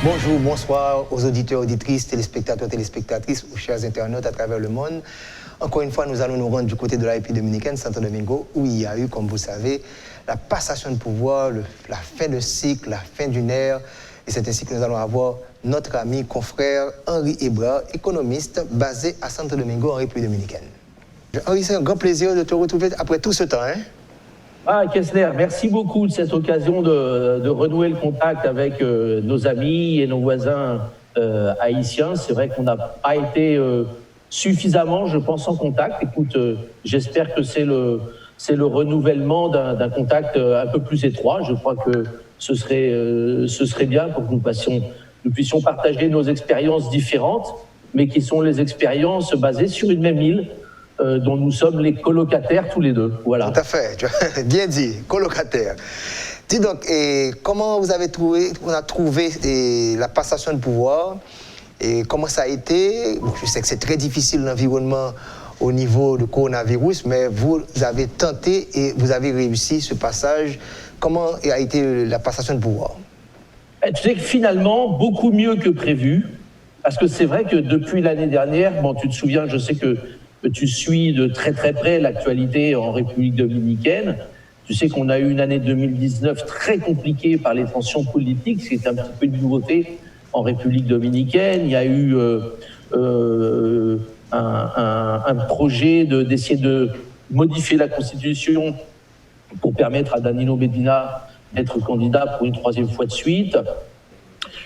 Bonjour, bonsoir aux auditeurs, auditrices, téléspectateurs, téléspectatrices, aux chers internautes à travers le monde. Encore une fois, nous allons nous rendre du côté de la République dominicaine, Santo Domingo, où il y a eu, comme vous savez, la passation de pouvoir, la fin de cycle, la fin d'une ère. Et c'est ainsi que nous allons avoir notre ami, confrère Henri Ebra, économiste basé à Santo Domingo, en République dominicaine. Henri, c'est un grand plaisir de te retrouver après tout ce temps. Kessler, merci beaucoup de cette occasion de renouer le contact avec nos amis et nos voisins haïtiens. C'est vrai qu'on n'a pas été suffisamment, je pense, en contact. Écoute, j'espère que c'est le renouvellement d'un contact un peu plus étroit. Je crois que ce serait bien pour que nous puissions partager nos expériences différentes, mais qui sont les expériences basées sur une même île, dont nous sommes les colocataires tous les deux. Voilà. Tout à fait, tu as bien dit, colocataires. Dis donc, comment vous avez trouvé la passation de pouvoir et comment ça a été? Bon, je sais que c'est très difficile l'environnement au niveau du coronavirus, mais vous avez tenté et vous avez réussi ce passage. Comment a été la passation de pouvoir? Tu sais que finalement, beaucoup mieux que prévu, parce que c'est vrai que depuis l'année dernière, bon, tu te souviens, je sais que tu suis de très très près l'actualité en République dominicaine. Tu sais qu'on a eu une année 2019 très compliquée par les tensions politiques, ce qui est un petit peu une nouveauté en République dominicaine. Il y a eu un projet d'essayer de modifier la Constitution pour permettre à Danilo Medina d'être candidat pour une troisième fois de suite.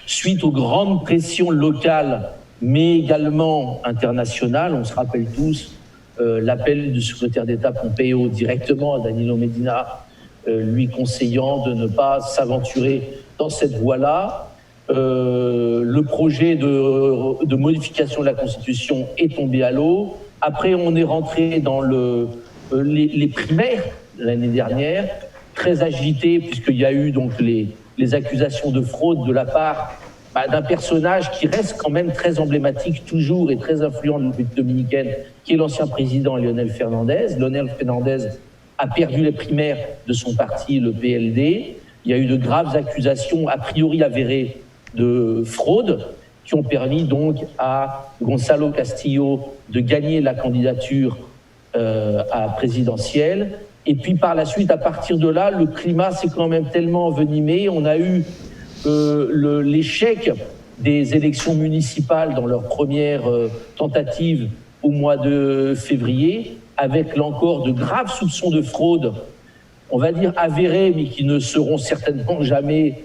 Suite aux grandes pressions locales, mais également internationales, on se rappelle tous l'appel du secrétaire d'État Pompeo directement à Danilo Medina, lui conseillant de ne pas s'aventurer dans cette voie-là. Le projet de modification de la Constitution est tombé à l'eau. Après, on est rentré dans les primaires l'année dernière, très agité, puisqu'il y a eu donc les accusations de fraude de la part d'un personnage qui reste quand même très emblématique toujours et très influent de la République dominicaine, qui est l'ancien président Leonel Fernandez. Leonel Fernandez a perdu les primaires de son parti, le PLD. Il y a eu de graves accusations, a priori avérées, de fraude, qui ont permis donc à Gonzalo Castillo de gagner la candidature à présidentielle. Et puis par la suite, à partir de là, le climat s'est quand même tellement envenimé. On a eu l'échec des élections municipales dans leur première tentative au mois de février, avec là encore de graves soupçons de fraude, on va dire avérés, mais qui ne seront certainement jamais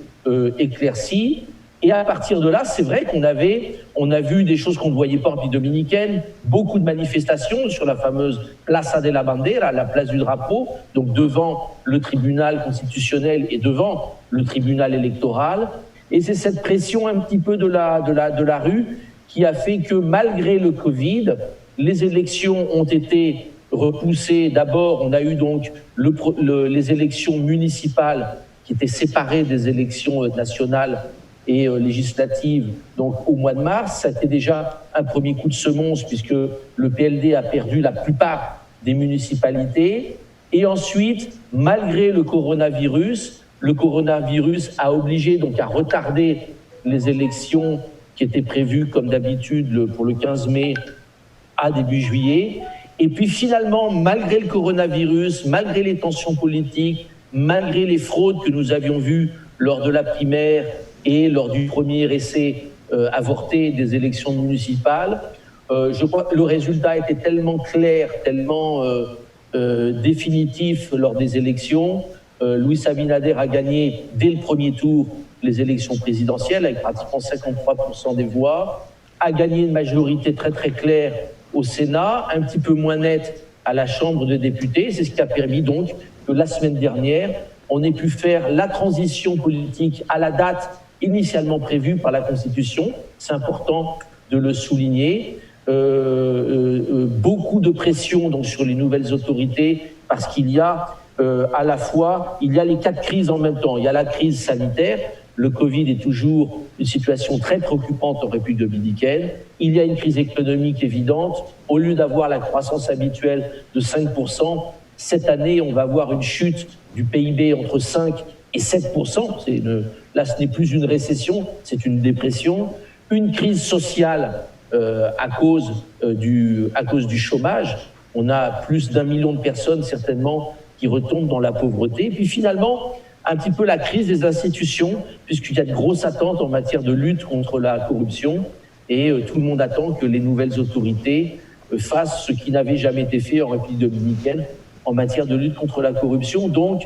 éclaircis. Et à partir de là, c'est vrai qu'on a vu des choses qu'on ne voyait pas en République dominicaine, beaucoup de manifestations sur la fameuse Plaza de la Bandera, la place du drapeau, donc devant le tribunal constitutionnel et devant le tribunal électoral. Et c'est cette pression un petit peu de la rue qui a fait que malgré le Covid, les élections ont été repoussées. D'abord, on a eu donc les élections municipales qui étaient séparées des élections nationales et législatives, donc au mois de mars. Ça a été déjà un premier coup de semonce puisque le PLD a perdu la plupart des municipalités. Et ensuite, malgré le coronavirus a obligé donc à retarder les élections qui étaient prévues comme d'habitude pour le 15 mai à début juillet. Et puis finalement, malgré le coronavirus, malgré les tensions politiques, malgré les fraudes que nous avions vues lors de la primaire et lors du premier essai avorté des élections municipales, je crois que le résultat était tellement clair, tellement définitif lors des élections. Luis Abinader a gagné dès le premier tour les élections présidentielles avec pratiquement 53% des voix, a gagné une majorité très très claire au Sénat, un petit peu moins nette à la Chambre des députés. C'est ce qui a permis donc que la semaine dernière, on ait pu faire la transition politique à la date initialement prévue par la Constitution. C'est important de le souligner. Beaucoup de pression donc, sur les nouvelles autorités parce qu'il y a à la fois, il y a les quatre crises en même temps. Il y a la crise sanitaire, le Covid est toujours une situation très préoccupante en République dominicaine. Il y a une crise économique évidente. Au lieu d'avoir la croissance habituelle de 5%, cette année, on va avoir une chute du PIB entre 5 et 7%. Là, ce n'est plus une récession, c'est une dépression. Une crise sociale à cause du chômage. On a plus d'1 million de personnes, certainement, qui retombent dans la pauvreté. Et puis finalement, un petit peu la crise des institutions, puisqu'il y a de grosses attentes en matière de lutte contre la corruption. Et tout le monde attend que les nouvelles autorités fassent ce qui n'avait jamais été fait en République dominicaine en matière de lutte contre la corruption. Donc,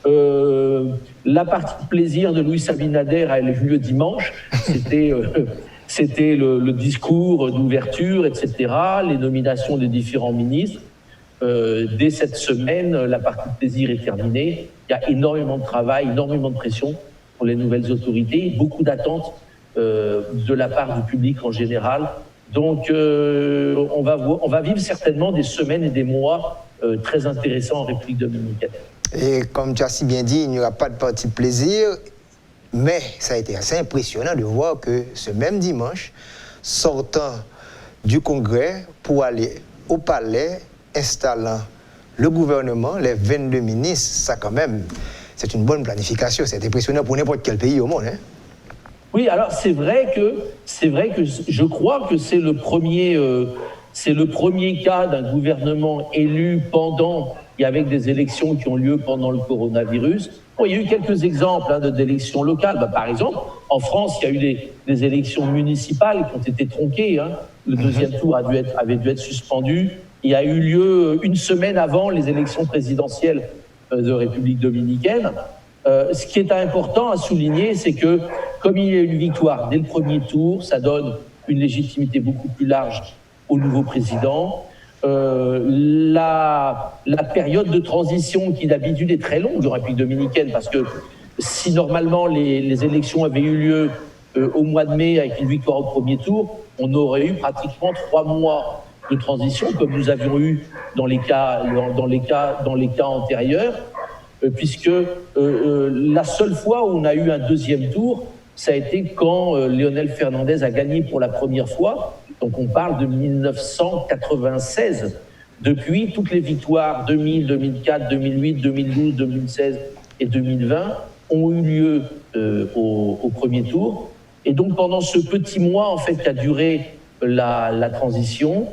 la partie de plaisir de Luis Abinader a eu lieu dimanche. C'était le discours d'ouverture, etc., les nominations des différents ministres. Dès cette semaine, la partie de plaisir est terminée. Il y a énormément de travail, énormément de pression pour les nouvelles autorités, beaucoup d'attentes de la part du public en général. Donc, on va vivre certainement des semaines et des mois très intéressants en République dominicaine. Et comme tu as si bien dit, il n'y aura pas de partie de plaisir, mais ça a été assez impressionnant de voir que ce même dimanche, sortant du Congrès pour aller au palais, installant le gouvernement, les 22 ministres, ça quand même, c'est une bonne planification. C'est impressionnant pour n'importe quel pays au monde. Hein? Oui, alors c'est vrai que je crois que c'est le premier cas d'un gouvernement élu pendant et avec des élections qui ont lieu pendant le coronavirus. Bon, il y a eu quelques exemples d'élections locales. Par exemple, en France, il y a eu des élections municipales qui ont été tronquées. Le deuxième tour avait dû être suspendu. Il a eu lieu une semaine avant les élections présidentielles de République dominicaine. Ce qui est important à souligner, c'est que comme il y a eu une victoire dès le premier tour, ça donne une légitimité beaucoup plus large au nouveau président. La période de transition qui d'habitude est très longue en République dominicaine, parce que si normalement les élections avaient eu lieu au mois de mai avec une victoire au premier tour, on aurait eu pratiquement 3 mois de transition, comme nous avions eu dans les cas antérieurs, puisque la seule fois où on a eu un deuxième tour, ça a été quand Léonel Fernandez a gagné pour la première fois. Donc on parle de 1996. Depuis, toutes les victoires 2000, 2004, 2008, 2012, 2016 et 2020 ont eu lieu au premier tour. Et donc pendant ce petit mois en fait qu'a duré la transition,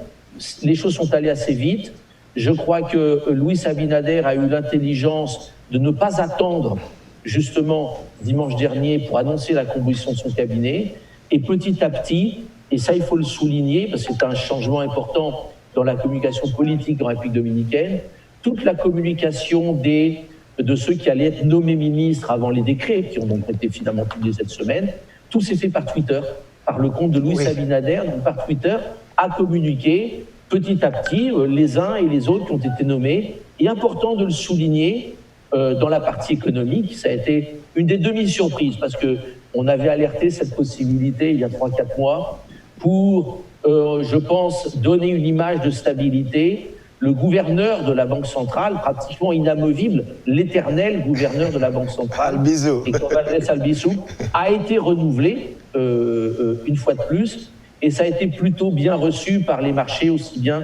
les choses sont allées assez vite. Je crois que Luis Abinader a eu l'intelligence de ne pas attendre justement dimanche dernier pour annoncer la composition de son cabinet. Et petit à petit, et ça il faut le souligner parce que c'est un changement important dans la communication politique en République dominicaine, toute la communication de ceux qui allaient être nommés ministres avant les décrets, qui ont donc été finalement publiés cette semaine, tout s'est fait par Twitter, par le compte de Luis Abinader, donc par Twitter, a communiqué petit à petit les uns et les autres qui ont été nommés. Et important de le souligner, dans la partie économique, ça a été une des demi-surprises, parce qu'on avait alerté cette possibilité il y a 3-4 mois pour, je pense, donner une image de stabilité. Le gouverneur de la Banque centrale, pratiquement inamovible, l'éternel gouverneur de la Banque centrale, Albizzo, a été renouvelé une fois de plus, et ça a été plutôt bien reçu par les marchés, aussi bien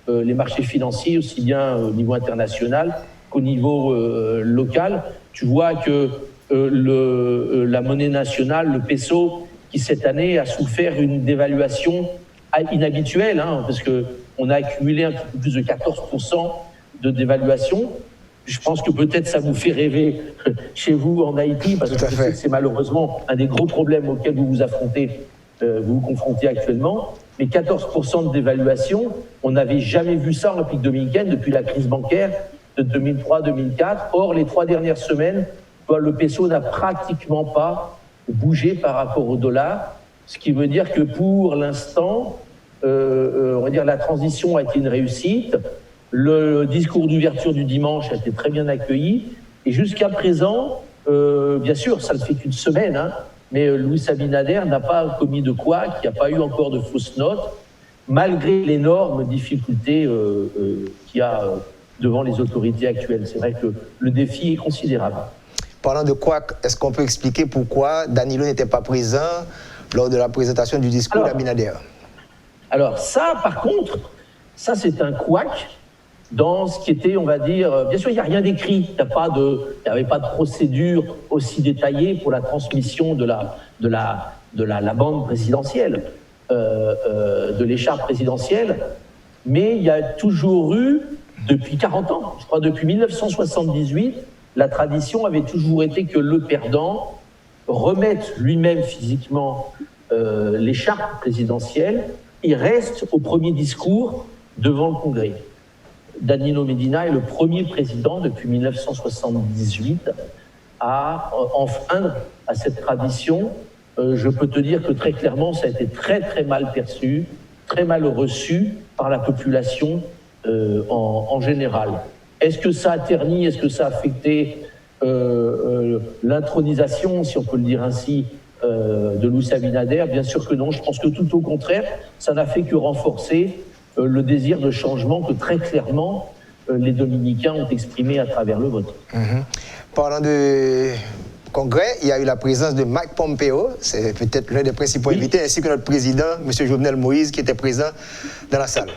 les marchés financiers, aussi bien au niveau international qu'au niveau local. Tu vois que la monnaie nationale, le peso, qui cette année a souffert une dévaluation inhabituelle, parce qu'on a accumulé un peu plus de 14% de dévaluation. Je pense que peut-être ça vous fait rêver chez vous en Haïti, parce que c'est malheureusement un des gros problèmes auxquels vous vous confrontez actuellement. Mais 14% de dévaluation, on n'avait jamais vu ça en République dominicaine depuis la crise bancaire de 2003-2004. Or, les 3 dernières semaines, le peso n'a pratiquement pas bougé par rapport au dollar, ce qui veut dire que pour l'instant, on va dire la transition a été une réussite. Le discours d'ouverture du dimanche a été très bien accueilli. Et jusqu'à présent, bien sûr, ça ne fait qu'une semaine, mais Luis Abinader n'a pas commis de couac, il n'y a pas eu encore de fausses notes, malgré l'énorme difficulté qu'il y a devant les autorités actuelles. C'est vrai que le défi est considérable. Parlant de couac, est-ce qu'on peut expliquer pourquoi Danilo n'était pas présent lors de la présentation du discours d'Abinader? Alors ça, par contre, ça c'est un couac dans ce qui était, on va dire, bien sûr, il n'y a rien d'écrit, il n'y avait pas de procédure aussi détaillée pour la transmission de la bande présidentielle, de l'écharpe présidentielle, mais il y a toujours eu, depuis 40 ans, je crois depuis 1978, la tradition avait toujours été que le perdant remette lui-même physiquement l'écharpe présidentielle et reste au premier discours devant le Congrès. Danilo Medina est le premier président depuis 1978 à enfreindre à cette tradition. Je peux te dire que très clairement, ça a été très très mal perçu, très mal reçu par la population en général. Est-ce que ça a terni, est-ce que ça a affecté l'intronisation, si on peut le dire ainsi, de Luis Abinader? Bien sûr que non. Je pense que tout au contraire, ça n'a fait que renforcer le désir de changement que très clairement les Dominicains ont exprimé à travers le vote. Parlant de Congrès, il y a eu la présence de Mike Pompeo, c'est peut-être l'un des principaux invités, ainsi que notre président, M. Jovenel Moïse, qui était présent dans la salle.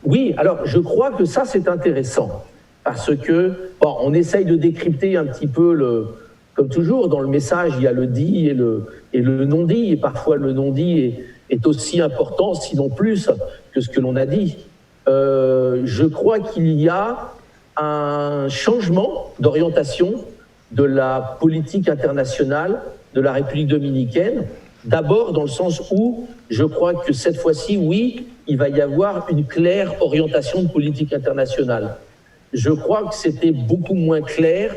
Oui, alors je crois que ça c'est intéressant, parce que on essaye de décrypter un petit peu, comme toujours, dans le message, il y a le dit et le non-dit, et parfois le non-dit est aussi important, sinon plus, que ce que l'on a dit. Je crois qu'il y a un changement d'orientation de la politique internationale de la République dominicaine, d'abord dans le sens où je crois que cette fois-ci, oui, il va y avoir une claire orientation de politique internationale. Je crois que c'était beaucoup moins clair,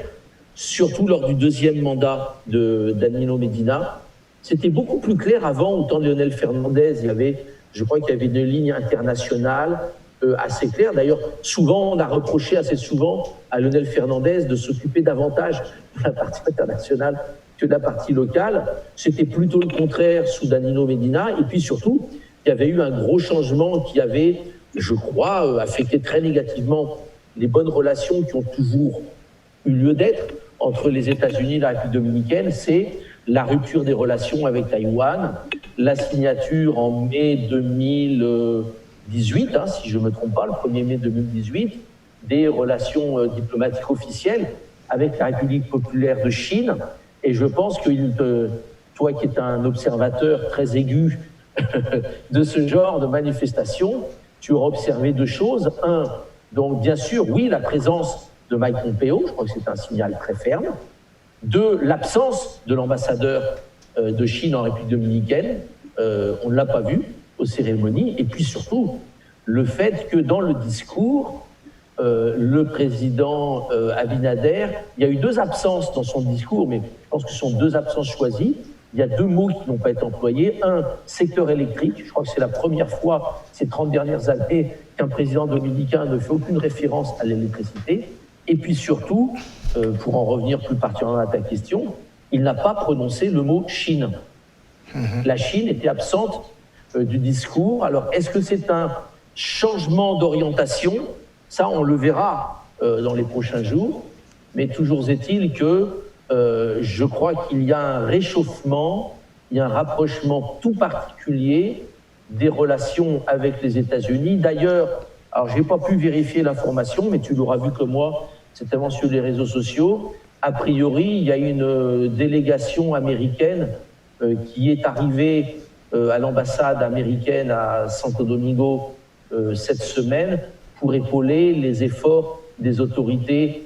surtout lors du deuxième mandat de Danilo Medina. C'était beaucoup plus clair avant, au temps de Leonel Fernandez, je crois qu'il y avait une ligne internationale assez claire. D'ailleurs, souvent, on a reproché assez souvent à Leonel Fernandez de s'occuper davantage de la partie internationale que de la partie locale. C'était plutôt le contraire sous Danilo Medina. Et puis surtout, il y avait eu un gros changement qui avait, je crois, affecté très négativement les bonnes relations qui ont toujours eu lieu d'être entre les États-Unis et la République dominicaine. C'est la rupture des relations avec Taïwan, la signature en mai 2018, si je ne me trompe pas, le 1er mai 2018, des relations diplomatiques officielles avec la République populaire de Chine. Et je pense que toi qui es un observateur très aigu de ce genre de manifestation, tu auras observé deux choses. Un, donc bien sûr, oui, la présence de Mike Pompeo, je crois que c'est un signal très ferme. Deux, l'absence de l'ambassadeur de Chine en République dominicaine, on ne l'a pas vu aux cérémonies. Et puis surtout, le fait que dans le discours, le président Abinader, il y a eu deux absences dans son discours, mais je pense que ce sont deux absences choisies. Il y a deux mots qui n'ont pas été employés. Un, secteur électrique. Je crois que c'est la première fois ces 30 dernières années qu'un président dominicain ne fait aucune référence à l'électricité. Et puis surtout, pour en revenir plus particulièrement à ta question, il n'a pas prononcé le mot Chine. La Chine était absente du discours. Alors, est-ce que c'est un changement d'orientation? Ça, on le verra dans les prochains jours. Mais toujours est-il que je crois qu'il y a un réchauffement, il y a un rapprochement tout particulier des relations avec les États-Unis. D'ailleurs, alors je n'ai pas pu vérifier l'information, mais tu l'auras vu comme moi, certainement sur les réseaux sociaux. A priori, il y a une délégation américaine qui est arrivée à l'ambassade américaine à Santo Domingo cette semaine pour épauler les efforts des autorités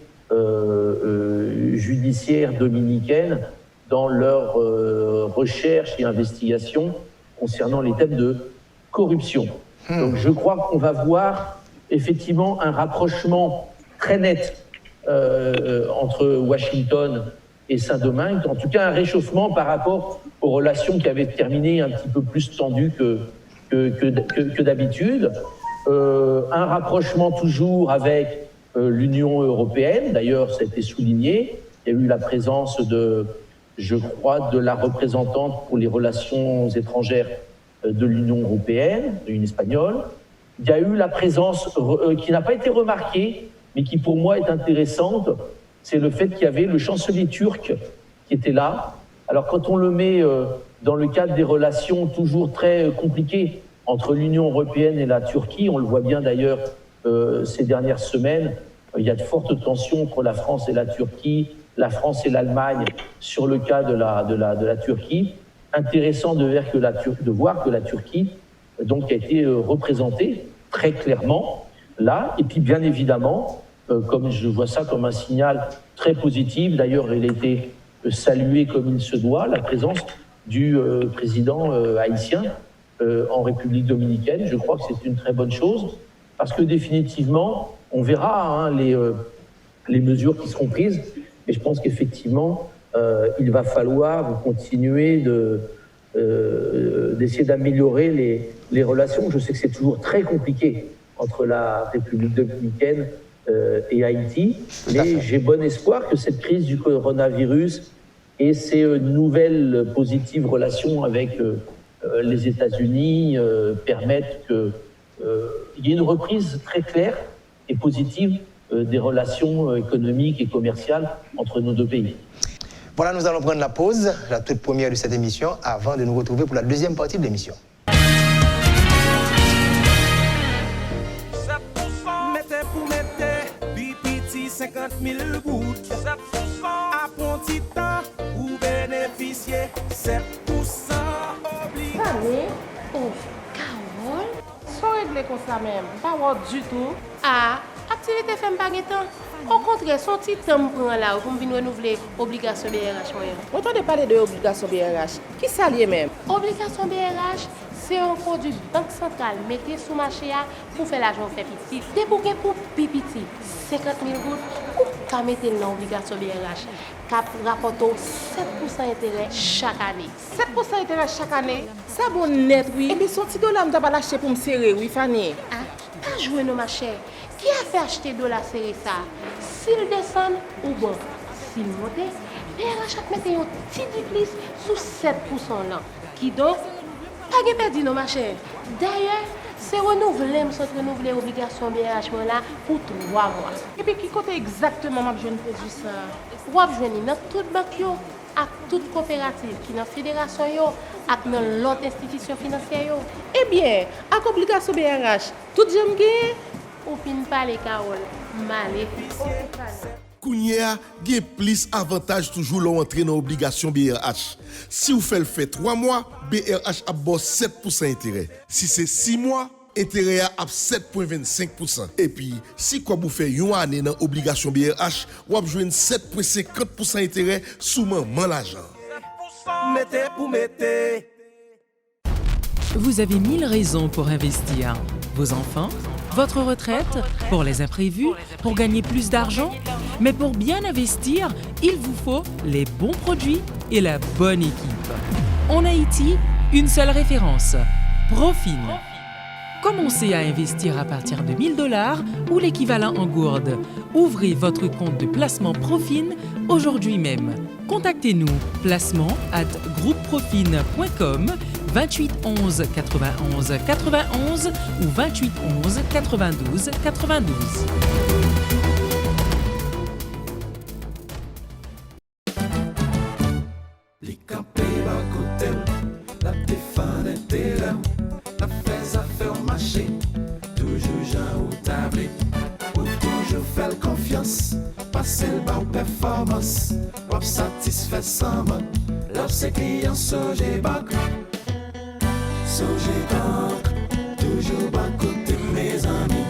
judiciaires dominicaines dans leur recherche et investigation concernant les thèmes de corruption. Donc je crois qu'on va voir effectivement un rapprochement très net entre Washington et Saint-Domingue, en tout cas un réchauffement par rapport aux relations qui avaient terminé un petit peu plus tendues que d'habitude. Un rapprochement toujours avec l'Union européenne, d'ailleurs ça a été souligné, il y a eu la présence je crois, de la représentante pour les relations étrangères de l'Union européenne, une espagnole. Il y a eu la présence qui n'a pas été remarquée, mais qui pour moi est intéressante, c'est le fait qu'il y avait le chancelier turc qui était là. Alors quand on le met dans le cadre des relations toujours très compliquées entre l'Union européenne et la Turquie, on le voit bien d'ailleurs ces dernières semaines, il y a de fortes tensions entre la France et la Turquie, la France et l'Allemagne sur le cas de la Turquie. Intéressant de voir que la Turquie donc, a été représentée très clairement là. Et puis bien évidemment, comme je vois ça comme un signal très positif, d'ailleurs il a été salué comme il se doit, la présence du président haïtien en République dominicaine. Je crois que c'est une très bonne chose, parce que définitivement, on verra les mesures qui seront prises, mais je pense qu'effectivement, il va falloir continuer d'essayer d'améliorer les relations. Je sais que c'est toujours très compliqué entre la République dominicaine et Haïti, mais j'ai bon espoir que cette crise du coronavirus et ces nouvelles positives relations avec les États-Unis permettent qu'il y ait une reprise très claire et positive des relations économiques et commerciales entre nos deux pays. Voilà, nous allons prendre la pause, la toute première de cette émission, avant de nous retrouver pour la deuxième partie de l'émission. Mettez pour mettre, BPT 50 000 gouttes. À bon petit temps, vous bénéficiez 7% obligé. Allez, oh, Carole, sans régler comme ça même, pas voir du tout. Ah, activité fait pas temps. Au contraire, son petit temps prend là pour venir renouveler obligation BRH. On entendait parler de obligation BRH. Qui ça lié même? Obligation BRH, c'est un produit banque centrale mettez sous marché pour faire l'argent fait petit. Dès pour PPT, 50 000 gouttes, ou mettre dans l'obligation BRH, cap rapporte 7% d'intérêt chaque année. 7% d'intérêt chaque année, Ça bon net, oui. Et puis son petit dollar, m'ta pas lâché pour me serrer, oui, Fanny. Ah, pas jouer nos marchés. Qui a fait acheter de la série ça? S'il descend ou bon, s'il monte, BRH a mis un petit plus sous 7% là. Qui donc, pas de perdu nos marchés. D'ailleurs, c'est renouvelé l'obligation BRH là pour 3 mois. Et puis qui côté exactement m'a besoin de produit ça? Ou à besoin dans toute banque yo, à toute coopérative qui dans fédération yo, à dans l'autre institution financière yo. Eh bien, avec obligation BRH, tout j'aime gagner. Ou pin pas les Carole, malé. Kounia, gen plus avantage toujours l'entrée dans l'obligation BRH. Si vous faites le fait 3 mois, BRH a 7% intérêt. Si c'est 6 mois, intérêt à 7,25%. Et puis, si vous faites une année dans l'obligation BRH, vous avez 7,50% intérêt sous maman l'argent. Mettez pour mettre. Vous avez 1000 raisons pour investir. Vos enfants, votre retraite, pour les imprévus, pour gagner plus d'argent. Mais pour bien investir, il vous faut les bons produits et la bonne équipe. En Haïti, une seule référence, Profin. Commencez à investir à partir de 1 000 $ ou l'équivalent en gourde. Ouvrez votre compte de placement Profin aujourd'hui même. Contactez-nous, placement@groupeprofin.com, 28 11 91 91 ou 28 11 92 92. Les campés à côté, la défense intérêt, la fais affaire marché, toujours Jean ou tablé, ou toujours faire confiance, passer le bas ou performance, ou satisfait sans mode, l'op c'est client Sogé Bank, Sogé Bank, toujours bas côté mes amis,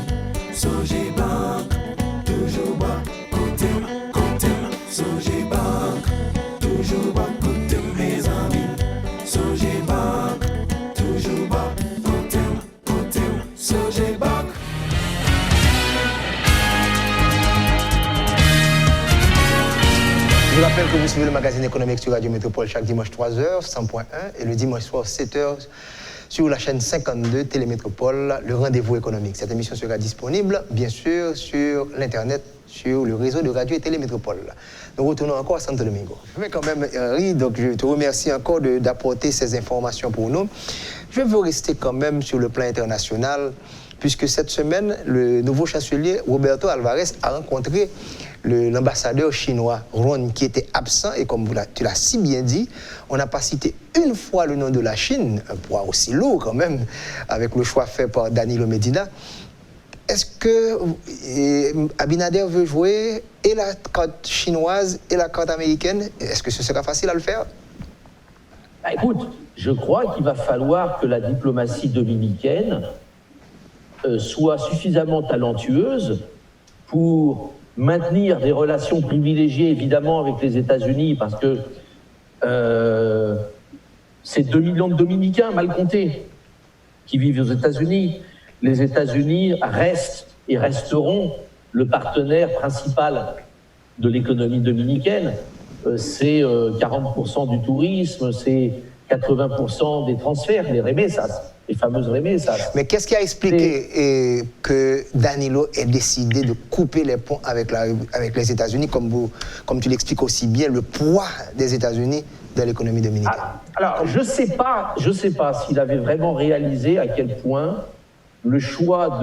Sogé Bank, toujours bas côté, Sogé Bank, toujours bas côté mes amis, Sogé Bank, toujours bas côté, Sogé Bank. Je vous rappelle que vous suivez le magazine économique sur Radio Métropole chaque dimanche 3h, 100.1 et le dimanche soir 7h sur la chaîne 52 Télémétropole, le rendez-vous économique. Cette émission sera disponible, bien sûr, sur l'Internet, sur le réseau de radio et Télémétropole. Nous retournons encore à Santo Domingo. Mais quand même, Henri, donc je te remercie encore d'apporter ces informations pour nous. Je veux rester quand même sur le plan international, puisque cette semaine, le nouveau chancelier Roberto Alvarez a rencontré l'ambassadeur chinois Ron, qui était absent, et comme tu l'as si bien dit, on n'a pas cité une fois le nom de la Chine, un poids aussi lourd quand même, avec le choix fait par Danilo Medina. Est-ce que Abinader veut jouer et la carte chinoise et la carte américaine? Est-ce que ce sera facile à le faire? Bah, écoute, je crois qu'il va falloir que la diplomatie dominicaine soit suffisamment talentueuse pour maintenir des relations privilégiées, évidemment, avec les États-Unis, parce que c'est 2 millions de Dominicains, mal comptés, qui vivent aux États-Unis. Les États-Unis restent et resteront le partenaire principal de l'économie dominicaine. C'est 40% du tourisme, c'est 80% des transferts, les remessas, les fameuses remessas. Mais qu'est-ce qui a expliqué que Danilo ait décidé de couper les ponts avec les États-Unis, comme tu l'expliques aussi bien, le poids des États-Unis dans l'économie dominicaine? Alors, je sais pas s'il avait vraiment réalisé à quel point le choix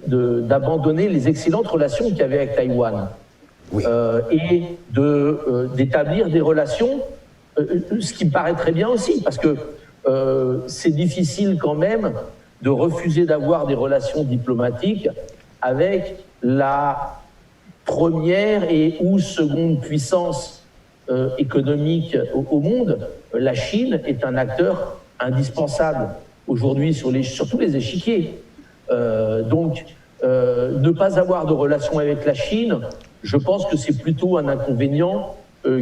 d'abandonner les excellentes relations qu'il y avait avec Taïwan et d'établir des relations, ce qui me paraît très bien aussi, parce que c'est difficile quand même de refuser d'avoir des relations diplomatiques avec la première et ou seconde puissance économique au monde. La Chine est un acteur indispensable aujourd'hui sur tous les échiquiers. Donc, ne pas avoir de relation avec la Chine, je pense que c'est plutôt un inconvénient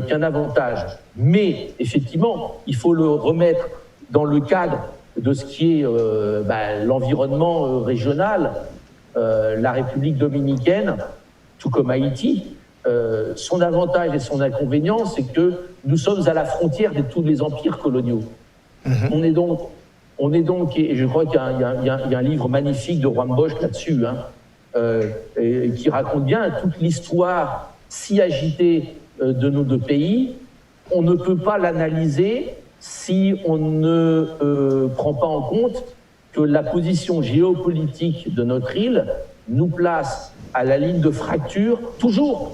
qu'un avantage. Mais, effectivement, il faut le remettre dans le cadre de ce qui est l'environnement régional. La République dominicaine, tout comme Haïti, son avantage et son inconvénient, c'est que nous sommes à la frontière de tous les empires coloniaux. On est donc, et je crois qu'il y a un livre magnifique de Juan Bosch là-dessus, qui raconte bien toute l'histoire si agitée de nos deux pays. On ne peut pas l'analyser si on ne prend pas en compte que la position géopolitique de notre île nous place à la ligne de fracture, toujours,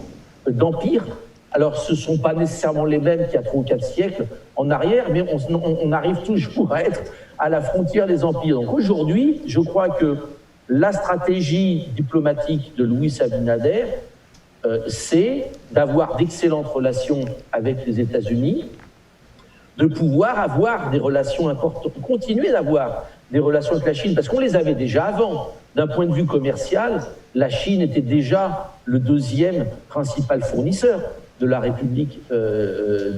d'empires. Alors, ce ne sont pas nécessairement les mêmes qu'il y a 3 ou 4 siècles en arrière, mais on arrive toujours à être à la frontière des empires. Donc aujourd'hui, je crois que la stratégie diplomatique de Luis Abinader, c'est d'avoir d'excellentes relations avec les États-Unis, de pouvoir avoir des relations importantes, continuer d'avoir des relations avec la Chine, parce qu'on les avait déjà avant. D'un point de vue commercial, la Chine était déjà le 2e principal fournisseur de la République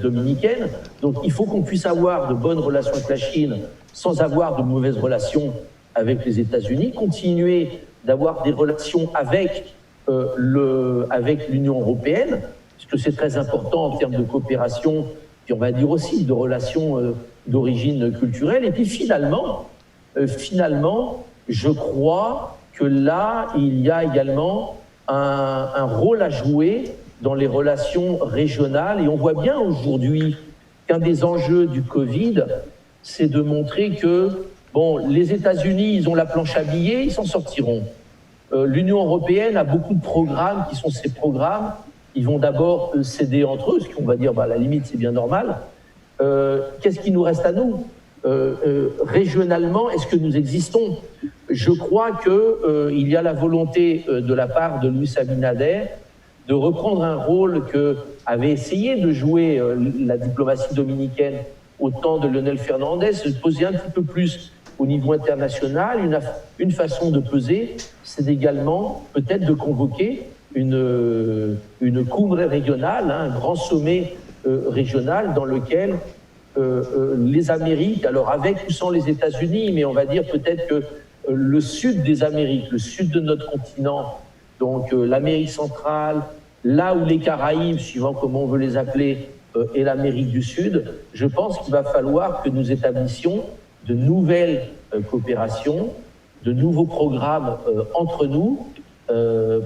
dominicaine. Donc il faut qu'on puisse avoir de bonnes relations avec la Chine sans avoir de mauvaises relations avec les États-Unis, continuer d'avoir des relations avec l'Union européenne, parce que c'est très important en termes de coopération, puis on va dire aussi de relations d'origine culturelle. Et puis finalement, je crois que là, il y a également un rôle à jouer dans les relations régionales. Et on voit bien aujourd'hui qu'un des enjeux du Covid, c'est de montrer que, les États-Unis, ils ont la planche à billets, ils s'en sortiront. L'Union européenne a beaucoup de programmes qui sont ces programmes. Ils vont d'abord céder entre eux, ce qu'on va dire, à la limite, c'est bien normal. Qu'est-ce qui nous reste à nous ? Régionalement, est-ce que nous existons ? Je crois qu'il y a la volonté de la part de Luis Abinader de reprendre un rôle qu'avait essayé de jouer la diplomatie dominicaine au temps de Leonel Fernandez, de poser un petit peu plus au niveau international. Une façon de peser, c'est également peut-être de convoquer une cumbre régionale, un grand sommet régional dans lequel les Amériques, alors avec ou sans les États-Unis, mais on va dire peut-être que le sud des Amériques, le sud de notre continent, donc l'Amérique centrale, là où les Caraïbes, suivant comment on veut les appeler, et l'Amérique du Sud, je pense qu'il va falloir que nous établissions de nouvelles coopérations, de nouveaux programmes entre nous,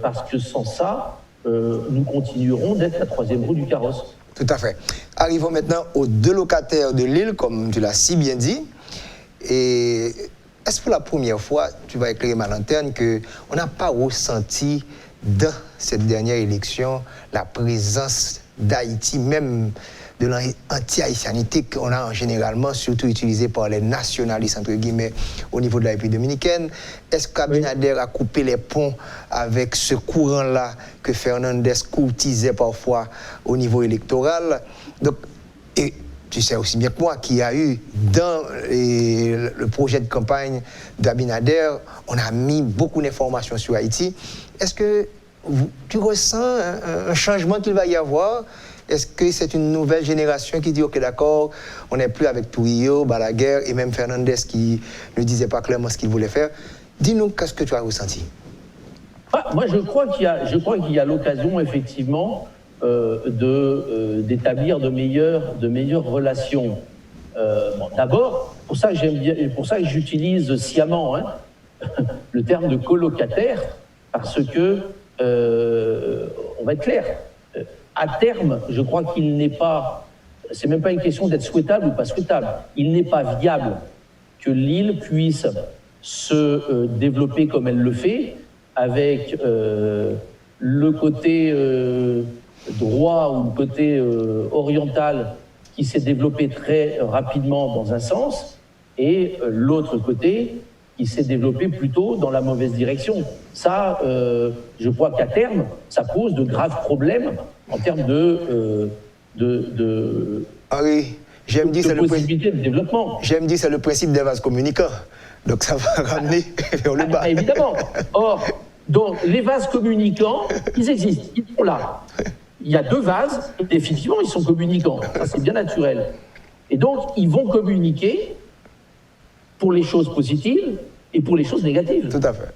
parce que sans ça, nous continuerons d'être la 3e roue du carrosse. Tout à fait. Arrivons maintenant aux 2 locataires de l'île, comme tu l'as si bien dit. Et est-ce pour la première fois, tu vas éclairer ma lanterne, qu'on n'a pas ressenti dans cette dernière élection la présence d'Haïti, même de l'anti-haïtianité qu'on a généralement, surtout utilisée par les nationalistes, entre guillemets, au niveau de la République dominicaine. Est-ce qu'Abinader a coupé les ponts avec ce courant-là que Fernandez courtisait parfois au niveau électoral? Donc, et tu sais aussi bien que moi qu'il y a eu dans le projet de campagne d'Abinader, on a mis beaucoup d'informations sur Haïti. Est-ce que tu ressens un changement qu'il va y avoir? Est-ce que c'est une nouvelle génération qui dit « Ok, d'accord, on n'est plus avec Trujillo, Balaguer et même Fernandez qui ne disait pas clairement ce qu'il voulait faire ». Dis-nous qu'est-ce que tu as ressenti. Moi, je crois qu'il y a l'occasion, effectivement, d'établir de meilleures relations. D'abord, pour ça que j'utilise sciemment le terme de colocataire, parce que, on va être clair, à terme, je crois qu'il n'est pas, c'est même pas une question d'être souhaitable ou pas souhaitable, il n'est pas viable que l'île puisse se développer comme elle le fait, avec le côté droit ou le côté oriental qui s'est développé très rapidement dans un sens, et l'autre côté qui s'est développé plutôt dans la mauvaise direction. Ça, je crois qu'à terme, ça pose de graves problèmes en termes de possibilité de développement. J'aime dire c'est le principe des vases communicants. Donc ça va ramener vers le bas. Évidemment. Or, donc, les vases communicants, ils existent, ils sont là. Il y a deux vases, et effectivement, ils sont communicants. Ça, c'est bien naturel. Et donc, ils vont communiquer pour les choses positives et pour les choses négatives. Tout à fait.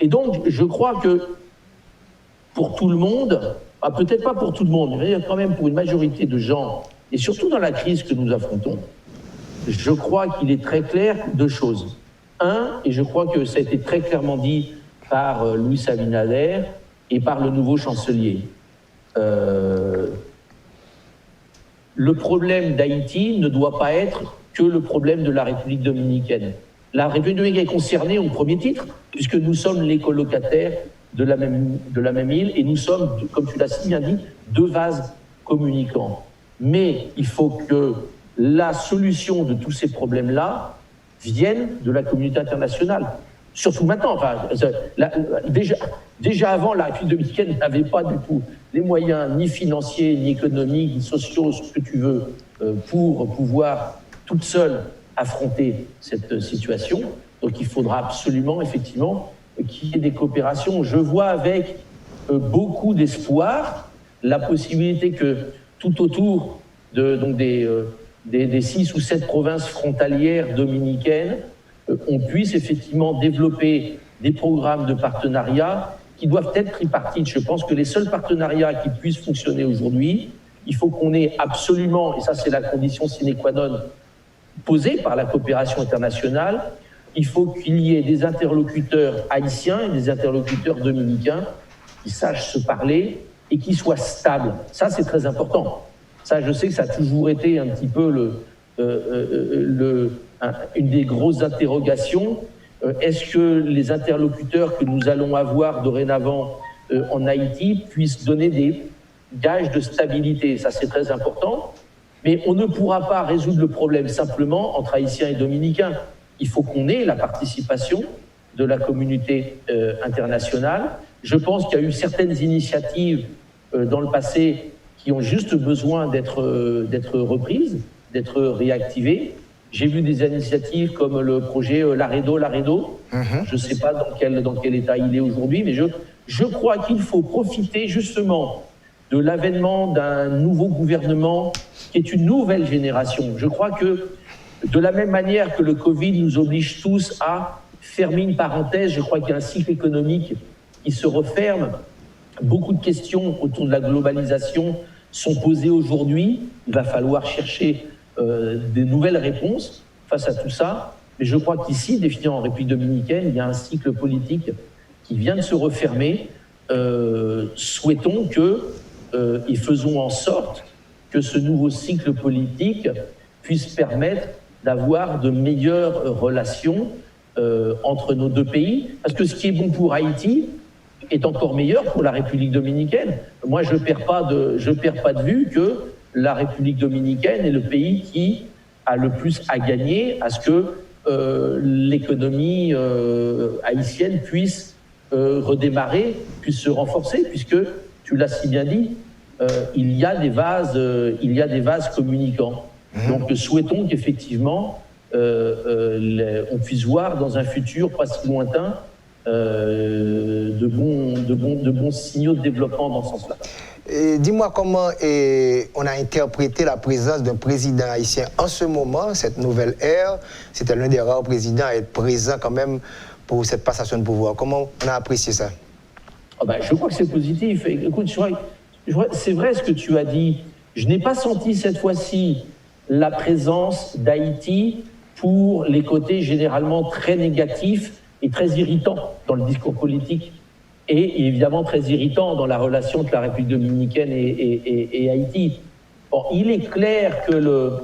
Et donc, je crois que pour tout le monde, peut-être pas pour tout le monde, mais quand même pour une majorité de gens, et surtout dans la crise que nous affrontons, je crois qu'il est très clair deux choses. Un, et je crois que ça a été très clairement dit par Luis Abinader et par le nouveau chancelier. Le problème d'Haïti ne doit pas être que le problème de la République dominicaine. La République dominicaine est concernée au premier titre, puisque nous sommes les colocataires de la même île, et nous sommes, comme tu l'as si bien dit, deux vases communicants. Mais il faut que la solution de tous ces problèmes-là vienne de la communauté internationale. Surtout maintenant. Déjà avant, la République dominicaine n'avait pas du tout les moyens ni financiers, ni économiques, ni sociaux, ce que tu veux, pour pouvoir toute seule affronter cette situation. Donc il faudra absolument, effectivement, qu'il y ait des coopérations. Je vois avec beaucoup d'espoir la possibilité que tout autour des 6 ou 7 provinces frontalières dominicaines, on puisse effectivement développer des programmes de partenariat qui doivent être tripartites. Je pense que les seuls partenariats qui puissent fonctionner aujourd'hui, il faut qu'on ait absolument, et ça c'est la condition sine qua non posée par la coopération internationale, il faut qu'il y ait des interlocuteurs haïtiens et des interlocuteurs dominicains qui sachent se parler et qui soient stables. Ça c'est très important. Ça, je sais que ça a toujours été un petit peu une des grosses interrogations. Est-ce que les interlocuteurs que nous allons avoir dorénavant en Haïti puissent donner des gages de stabilité? Ça, c'est très important. Mais on ne pourra pas résoudre le problème simplement entre Haïtiens et Dominicains. Il faut qu'on ait la participation de la communauté internationale. Je pense qu'il y a eu certaines initiatives dans le passé qui ont juste besoin d'être reprises, d'être réactivées. J'ai vu des initiatives comme le projet Laredo. Je ne sais pas dans quel état il est aujourd'hui, mais je crois qu'il faut profiter justement de l'avènement d'un nouveau gouvernement qui est une nouvelle génération. Je crois que de la même manière que le Covid nous oblige tous à fermer une parenthèse, je crois qu'il y a un cycle économique qui se referme. Beaucoup de questions autour de la globalisation sont posées aujourd'hui. Il va falloir chercher des nouvelles réponses face à tout ça. Mais je crois qu'ici, défini en République dominicaine, il y a un cycle politique qui vient de se refermer. Souhaitons et faisons en sorte que ce nouveau cycle politique puisse permettre d'avoir de meilleures relations entre nos deux pays. Parce que ce qui est bon pour Haïti est encore meilleur pour la République dominicaine. Moi, je perds pas de vue que la République dominicaine est le pays qui a le plus à gagner à ce que l'économie haïtienne puisse redémarrer, puisse se renforcer, puisque, tu l'as si bien dit, il y a des vases communicants. Donc souhaitons qu'effectivement on puisse voir dans un futur pas si lointain de bons signaux de développement dans ce sens-là. Dis-moi comment on a interprété la présence d'un président haïtien en ce moment, cette nouvelle ère. C'était l'un des rares présidents à être présent quand même pour cette passation de pouvoir. Comment on a apprécié ça? Je crois que c'est positif. Écoute, c'est vrai ce que tu as dit. Je n'ai pas senti cette fois-ci la présence d'Haïti pour les côtés généralement très négatifs et très irritants dans le discours politique. Et évidemment très irritant dans la relation entre la République dominicaine et Haïti. Bon, il est clair que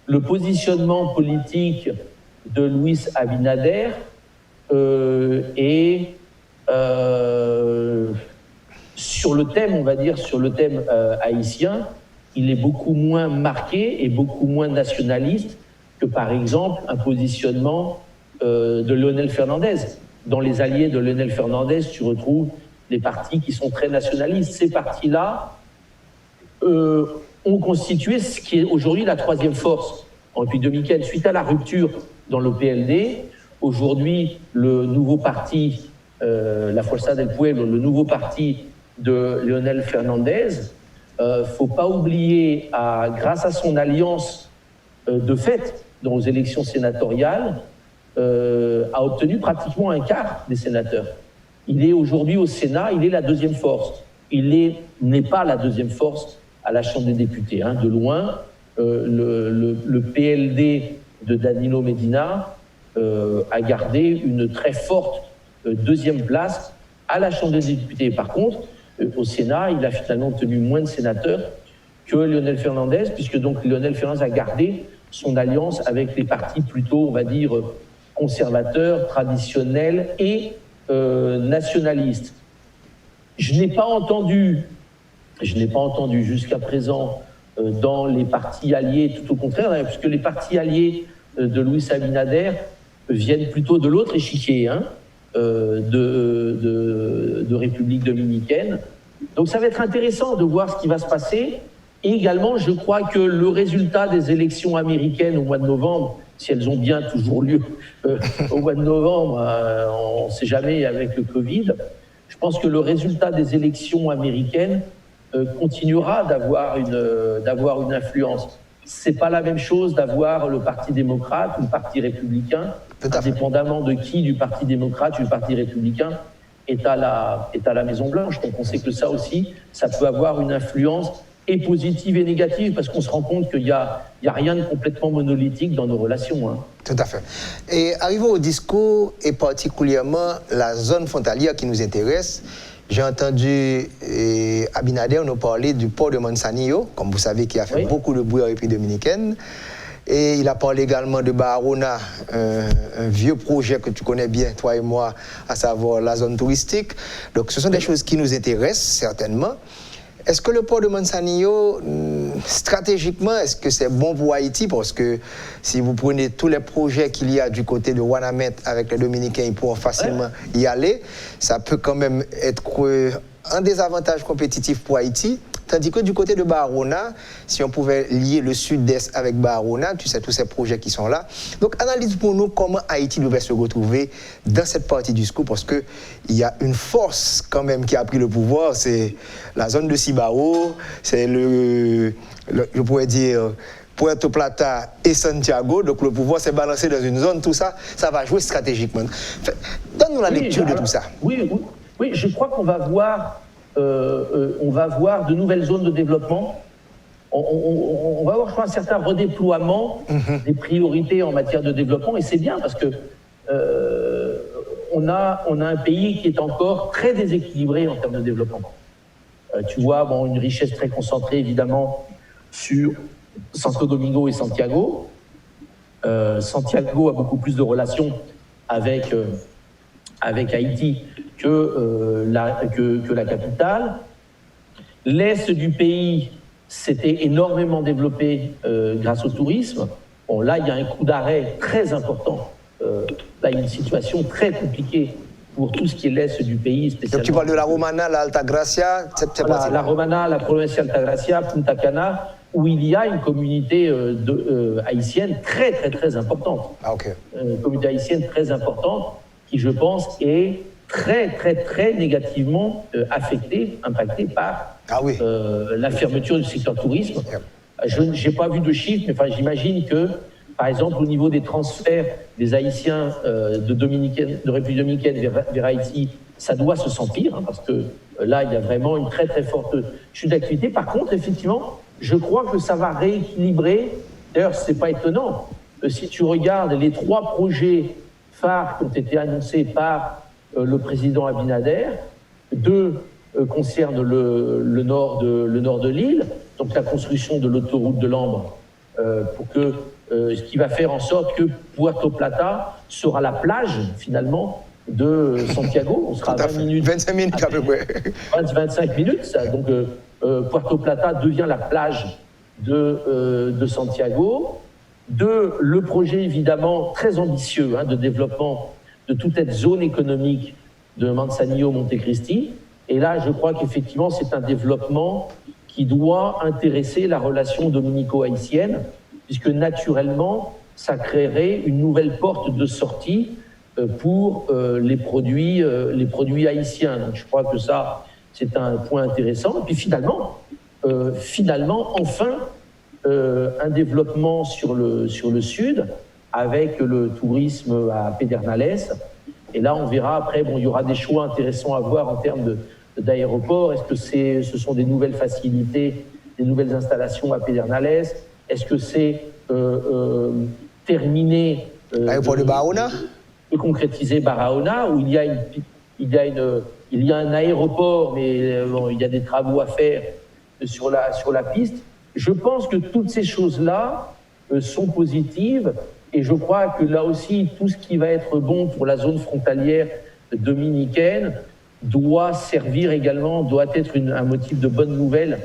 le positionnement politique de Luis Abinader est sur le thème, on va dire, sur le thème haïtien, il est beaucoup moins marqué et beaucoup moins nationaliste que, par exemple, un positionnement de Leonel Fernandez. Dans les alliés de Leonel Fernandez, tu retrouves des partis qui sont très nationalistes. Ces partis-là ont constitué ce qui est aujourd'hui la troisième force en République dominicaine. Suite à la rupture dans le PLD, aujourd'hui, le nouveau parti, la Fuerza del Pueblo, le nouveau parti de Leonel Fernandez, faut pas oublier, grâce à son alliance de fait dans les élections sénatoriales, a obtenu pratiquement un quart des sénateurs. Il est aujourd'hui au Sénat, il est la deuxième force. Il n'est pas la deuxième force à la Chambre des députés. De loin, le PLD de Danilo Medina a gardé une très forte deuxième place à la Chambre des députés. Par contre, au Sénat, il a finalement obtenu moins de sénateurs que Leonel Fernandez, puisque donc Leonel Fernandez a gardé son alliance avec les partis plutôt, on va dire, conservateurs, traditionnels et nationalistes. Je n'ai pas entendu jusqu'à présent dans les partis alliés, tout au contraire, puisque les partis alliés de Luis Abinader viennent plutôt de l'autre échiquier, de République dominicaine. Donc ça va être intéressant de voir ce qui va se passer. Et également, je crois que le résultat des élections américaines au mois de novembre, si elles ont bien toujours lieu au mois de novembre, on ne sait jamais avec le Covid, je pense que le résultat des élections américaines continuera d'avoir une influence. Ce n'est pas la même chose d'avoir le Parti démocrate ou le Parti républicain, indépendamment de qui du Parti démocrate ou du Parti républicain est à la Maison-Blanche. Donc on sait que ça aussi, ça peut avoir une influence et positive et négative, parce qu'on se rend compte qu'il n'y a rien de complètement monolithique dans nos relations. Tout à fait. Et arrivons au discours, et particulièrement la zone frontalière qui nous intéresse. J'ai entendu Abinader nous parler du port de Manzanillo, comme vous savez, qui a fait beaucoup de bruit en République dominicaine. Et il a parlé également de Barahona, un vieux projet que tu connais bien, toi et moi, à savoir la zone touristique. Donc ce sont des choses qui nous intéressent, certainement. Est-ce que le port de Manzanillo, stratégiquement, est-ce que c'est bon pour Haïti? Parce que si vous prenez tous les projets qu'il y a du côté de Wanamet avec les Dominicains, ils pourront facilement y aller. Ça peut quand même être un désavantage compétitif pour Haïti. Tandis que du côté de Barahona, si on pouvait lier le sud-est avec Barahona, tu sais, tous ces projets qui sont là. Donc, analyse pour nous comment Haïti devrait se retrouver dans cette partie du scoop, parce qu'il y a une force quand même qui a pris le pouvoir, c'est la zone de Cibao, c'est je pourrais dire, Puerto Plata et Santiago. Donc, le pouvoir s'est balancé dans une zone, tout ça, ça va jouer stratégiquement. Donne-nous la lecture de tout ça. Oui, je crois qu'on va voir... on va voir de nouvelles zones de développement. On va avoir, je crois, un certain redéploiement des priorités en matière de développement, et c'est bien parce que on a un pays qui est encore très déséquilibré en termes de développement. Tu vois, une richesse très concentrée, évidemment, sur Santo Domingo et Santiago. Santiago a beaucoup plus de relations avec Haïti que la capitale. L'est du pays s'était énormément développé grâce au tourisme. Bon, là, il y a un coup d'arrêt très important. Là, il y a une situation très compliquée pour tout ce qui est l'est du pays, spécialement. Donc tu parles de la Romana, la Altagracia, la Romana, la provincia Altagracia, Punta Cana, où il y a une communauté haïtienne très, très, très importante. Ah, ok. Une communauté haïtienne très importante qui, je pense, est très, très, très négativement impactée par la fermeture du secteur tourisme. Je n'ai pas vu de chiffres, mais enfin, j'imagine que, par exemple, au niveau des transferts des Haïtiens de République dominicaine vers Haïti, ça doit se sentir, hein, parce que là, il y a vraiment une très, très forte chute d'activité. Par contre, effectivement, je crois que ça va rééquilibrer. D'ailleurs, ce n'est pas étonnant. Si tu regardes les 3 projets phares qui ont été annoncés par le président Abinader, 2 concernent le nord de l'île, donc la construction de l'autoroute de l'Ambre, ce qui va faire en sorte que Puerto Plata sera la plage, finalement, de Santiago. On sera à 20 minutes. 25 minutes à peu près. 25 minutes, ça. Donc Puerto Plata devient la plage de Santiago. 2, le projet évidemment très ambitieux de développement de toute cette zone économique de Manzanillo-Monte Cristi. Et là, je crois qu'effectivement, c'est un développement qui doit intéresser la relation dominico-haïtienne, puisque naturellement, ça créerait une nouvelle porte de sortie pour les produits haïtiens. Donc, je crois que ça, c'est un point intéressant. Et puis finalement, enfin, un développement sur le sud, avec le tourisme à Pedernales. Et là, on verra après, il y aura des choix intéressants à voir en termes d'aéroports. Est-ce que ce sont des nouvelles facilités, des nouvelles installations à Pedernales? Est-ce que c'est terminé l'aéroport de Barahona, de concrétiser Barahona, où il y a un aéroport, mais il y a des travaux à faire sur la piste. Je pense que toutes ces choses-là sont positives, et je crois que là aussi, tout ce qui va être bon pour la zone frontalière dominicaine doit servir également, doit être un motif de bonne nouvelle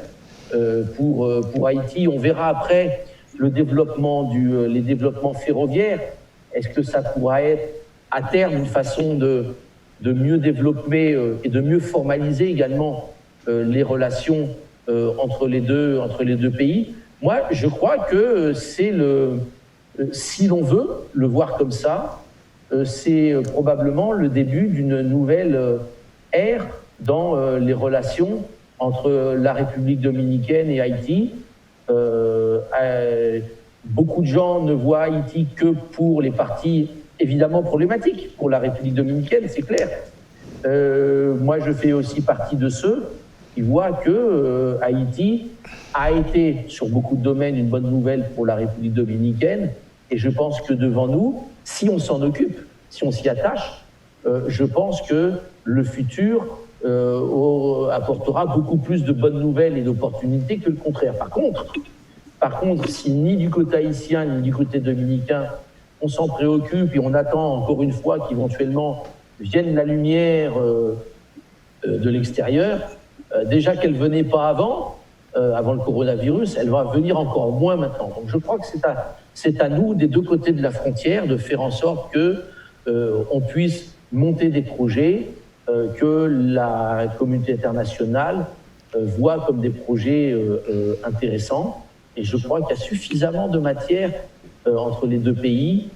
pour Haïti. On verra après les développements ferroviaires. Est-ce que ça pourra être à terme une façon de mieux développer et de mieux formaliser également les relations entre les deux pays? Moi, je crois que c'est si l'on veut le voir comme ça, c'est probablement le début d'une nouvelle ère dans les relations entre la République dominicaine et Haïti. Beaucoup de gens ne voient Haïti que pour les parties évidemment problématiques pour la République dominicaine, c'est clair. Moi, je fais aussi partie de ceux qui voient que Haïti a été, sur beaucoup de domaines, une bonne nouvelle pour la République dominicaine. Et je pense que devant nous, si on s'en occupe, si on s'y attache, je pense que le futur apportera beaucoup plus de bonnes nouvelles et d'opportunités que le contraire. Par contre, si ni du côté haïtien ni du côté dominicain, on s'en préoccupe et on attend encore une fois qu'éventuellement vienne la lumière de l'extérieur, déjà qu'elle ne venait pas avant le coronavirus, elle va venir encore moins maintenant. Donc je crois que c'est à nous, des deux côtés de la frontière, de faire en sorte qu'on puisse monter des projets que la communauté internationale voit comme des projets intéressants. Et je crois qu'il y a suffisamment de matière entre les deux pays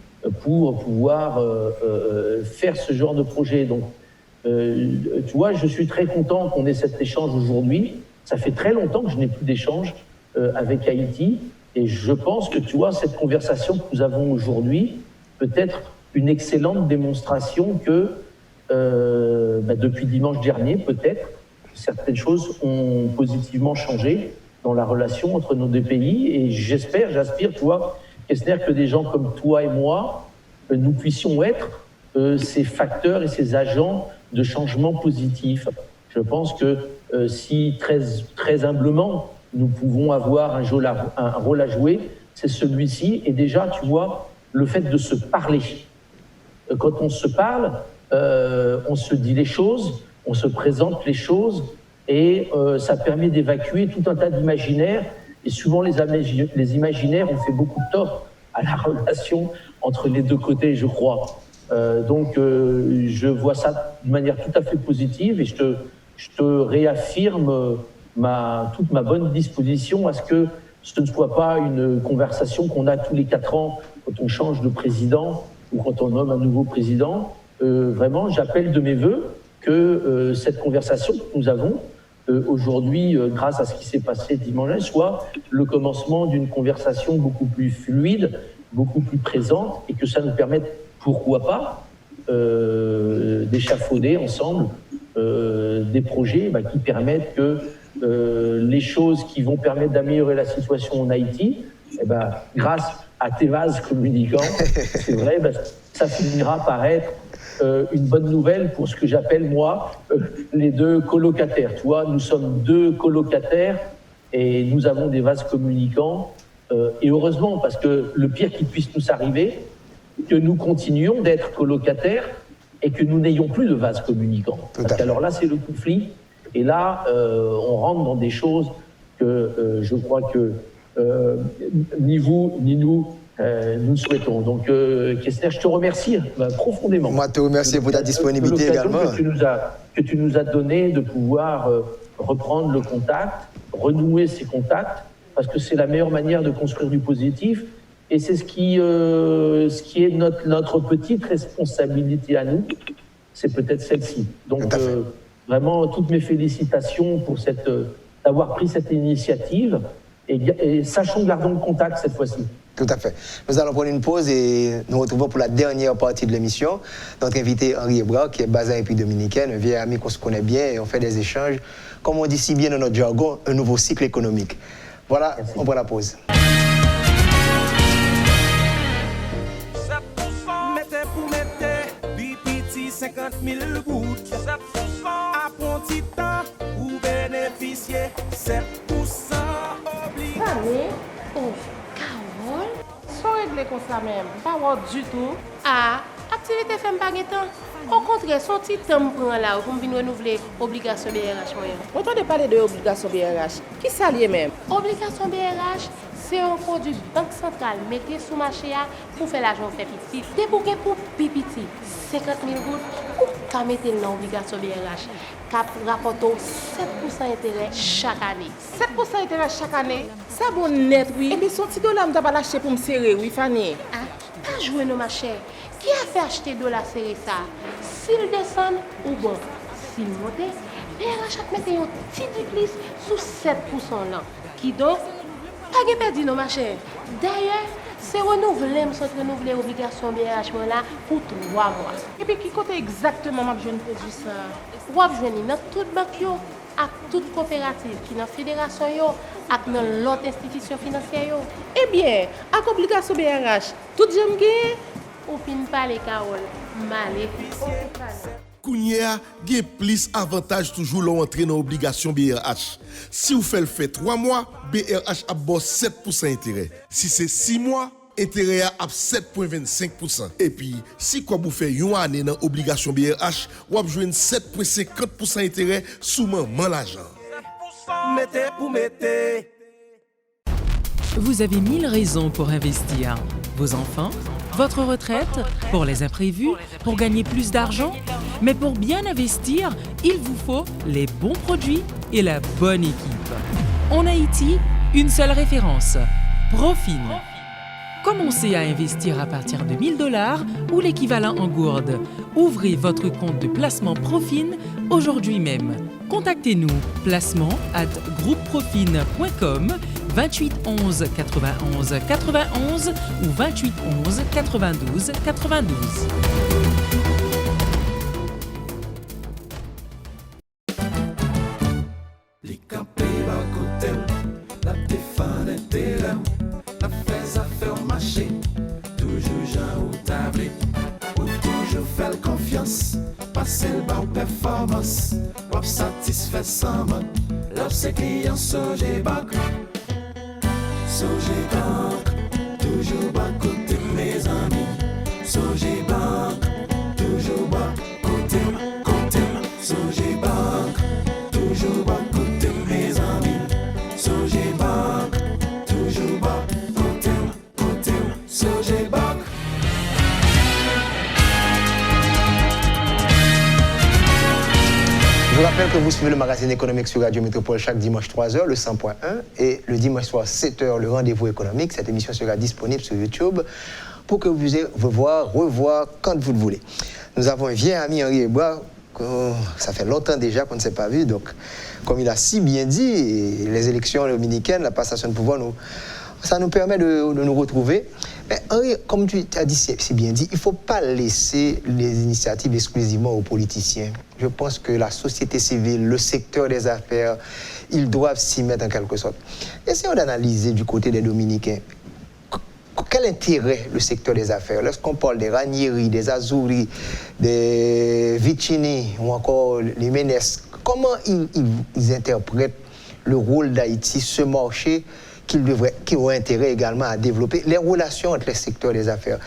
pour pouvoir faire ce genre de projet. Donc, tu vois, je suis très content qu'on ait cet échange aujourd'hui. Ça fait très longtemps que je n'ai plus d'échange avec Haïti. Et je pense que, tu vois, cette conversation que nous avons aujourd'hui peut être une excellente démonstration que depuis dimanche dernier, peut-être, certaines choses ont positivement changé dans la relation entre nos deux pays. Et j'aspire, tu vois, Kessner, que des gens comme toi et moi, nous puissions être ces facteurs et ces agents de changement positif. Je pense que si très, très humblement, nous pouvons avoir un rôle à jouer, c'est celui-ci. Et déjà, tu vois, le fait de se parler. Quand on se parle, on se dit les choses, on se présente les choses, et ça permet d'évacuer tout un tas d'imaginaires. Et souvent, les imaginaires ont fait beaucoup de tort à la relation entre les deux côtés, je crois. Donc, je vois ça de manière tout à fait positive et je te réaffirme toute ma bonne disposition à ce que ce ne soit pas une conversation qu'on a tous les 4 ans quand on change de président ou quand on nomme un nouveau président. Vraiment, j'appelle de mes voeux que cette conversation que nous avons aujourd'hui, grâce à ce qui s'est passé dimanche, soit le commencement d'une conversation beaucoup plus fluide, beaucoup plus présente, et que ça nous permette, pourquoi pas, d'échafauder ensemble des projets qui permettent que les choses qui vont permettre d'améliorer la situation en Haïti, grâce à tes vases communicants, c'est vrai, ça finira par être une bonne nouvelle pour ce que j'appelle, moi, les deux colocataires. Tu vois, nous sommes 2 colocataires et nous avons des vases communicants. Et heureusement, parce que le pire qui puisse nous arriver, que nous continuions d'être colocataires et que nous n'ayons plus de vases communicants. Parce qu'alors là, c'est le conflit. Et là, on rentre dans des choses que je crois que ni vous, ni nous, nous souhaitons. Donc, Kessler, je te remercie profondément. Moi, te remercie pour ta disponibilité également. Que tu nous as donné de pouvoir reprendre le contact, renouer ces contacts, parce que c'est la meilleure manière de construire du positif. Et c'est ce qui est notre petite responsabilité à nous, c'est peut-être celle-ci. Donc, vraiment, toutes mes félicitations pour d'avoir pris cette initiative. Et sachons, gardons le contact cette fois-ci. Tout à fait. Nous allons prendre une pause et nous retrouvons pour la dernière partie de l'émission notre invité Henri Ebra, qui est basé en République dominicaine, un vieil ami qu'on se connaît bien et on fait des échanges, comme on dit si bien dans notre jargon, un nouveau cycle économique. Voilà, merci. On prend la pause. Mettez pour mettre, BPT 50 000 gouttes. 7% à bon petit temps, ou bénéficier 7% obligé. Allez, oh, Carole, sans régler comme ça même, pas voir du tout. Ah, activité fait pas temps. Au contraire, son petit temps prend là pour venir renouveler obligation BRH moyen. On entendait parler de obligation BRH. Qui ça lié même? Obligation BRH, c'est un produit banque centrale mettez sous marché pour faire l'argent fait petit. Dès pour pipiti 50 000 gouttes, ou qu'à mettre dans l'obligation BRH, cap rapporte 7% intérêt chaque année. 7% intérêt chaque année? Ça bon net, oui. Et bien, son petit dollar, je vais l'acheter pour me serrer, oui, Fanny. Ah, pas jouer nos marchés. Qui a fait acheter de la série ça? S'il descend ou bon, s'il monte, BRH a mettre un petit plus sous 7% là. Qui donc, pas de perdu nos marchés. D'ailleurs, c'est renouvelé l'obligation BRH là pour 3 mois. Et puis, qui compte exactement ma jeune produit ça? Ou à venir dans toute banque yo, à toute coopérative qui dans la fédération yo, à dans l'autre institution financière yo. Eh bien, à obligation BRH, tout j'aime gagner. Ou fin parler Carole, malé. Kounia, il y a plus avantage toujours l'entrée dans l'obligation BRH. Si vous faites le fait 3 mois, BRH a 7% intérêt. Si c'est 6 mois, intérêt à 7,25%. Et puis, si vous faites une année dans l'obligation BRH, vous avez 7,50% intérêt sous maman l'argent. Mettez pour mettre. Vous avez 1000 raisons pour investir. Vos enfants, votre retraite, pour les imprévus, pour gagner plus d'argent. Mais pour bien investir, il vous faut les bons produits et la bonne équipe. En Haïti, une seule référence, Profin. Commencez à investir à partir de 1 000 $ ou l'équivalent en gourde. Ouvrez votre compte de placement Profin aujourd'hui même. Contactez-nous, placement@groupeprofin.com, 28 11 91 91 ou 28 11 92 92. Les campés à côté, la téléphone était là, la fais à faire marcher, toujours Jean ou tablé, ou toujours faire confiance, passer le bas performance, ou satisfait sans mot, l'op ses clients Sogé Bank, Sogé Bank, toujours bas côté mes amis, Sogé Bank, toujours bas côté, Sogé Bank, toujours bas. rappelle que vous suivez le magazine économique sur Radio Métropole chaque dimanche 3h, le 100.1, et le dimanche soir 7h, le rendez-vous économique. Cette émission sera disponible sur YouTube pour que vous puissiez revoir quand vous le voulez. Nous avons un vieil ami, Henri Ebois, ça fait longtemps déjà qu'on ne s'est pas vu, donc comme il a si bien dit, les élections dominicaines, la passation de pouvoir, ça nous permet de nous retrouver. Mais Henri, comme tu as dit si bien dit, il ne faut pas laisser les initiatives exclusivement aux politiciens. Je pense que la société civile, le secteur des affaires, ils doivent s'y mettre en quelque sorte. Essayons d'analyser du côté des Dominicains. Quel intérêt le secteur des affaires? Lorsqu'on parle des Ranieri, des Azzurri, des Vicini ou encore les Ménès, comment ils interprètent le rôle d'Haïti, ce marché qui ont intérêt également à développer, les relations entre les secteurs des affaires?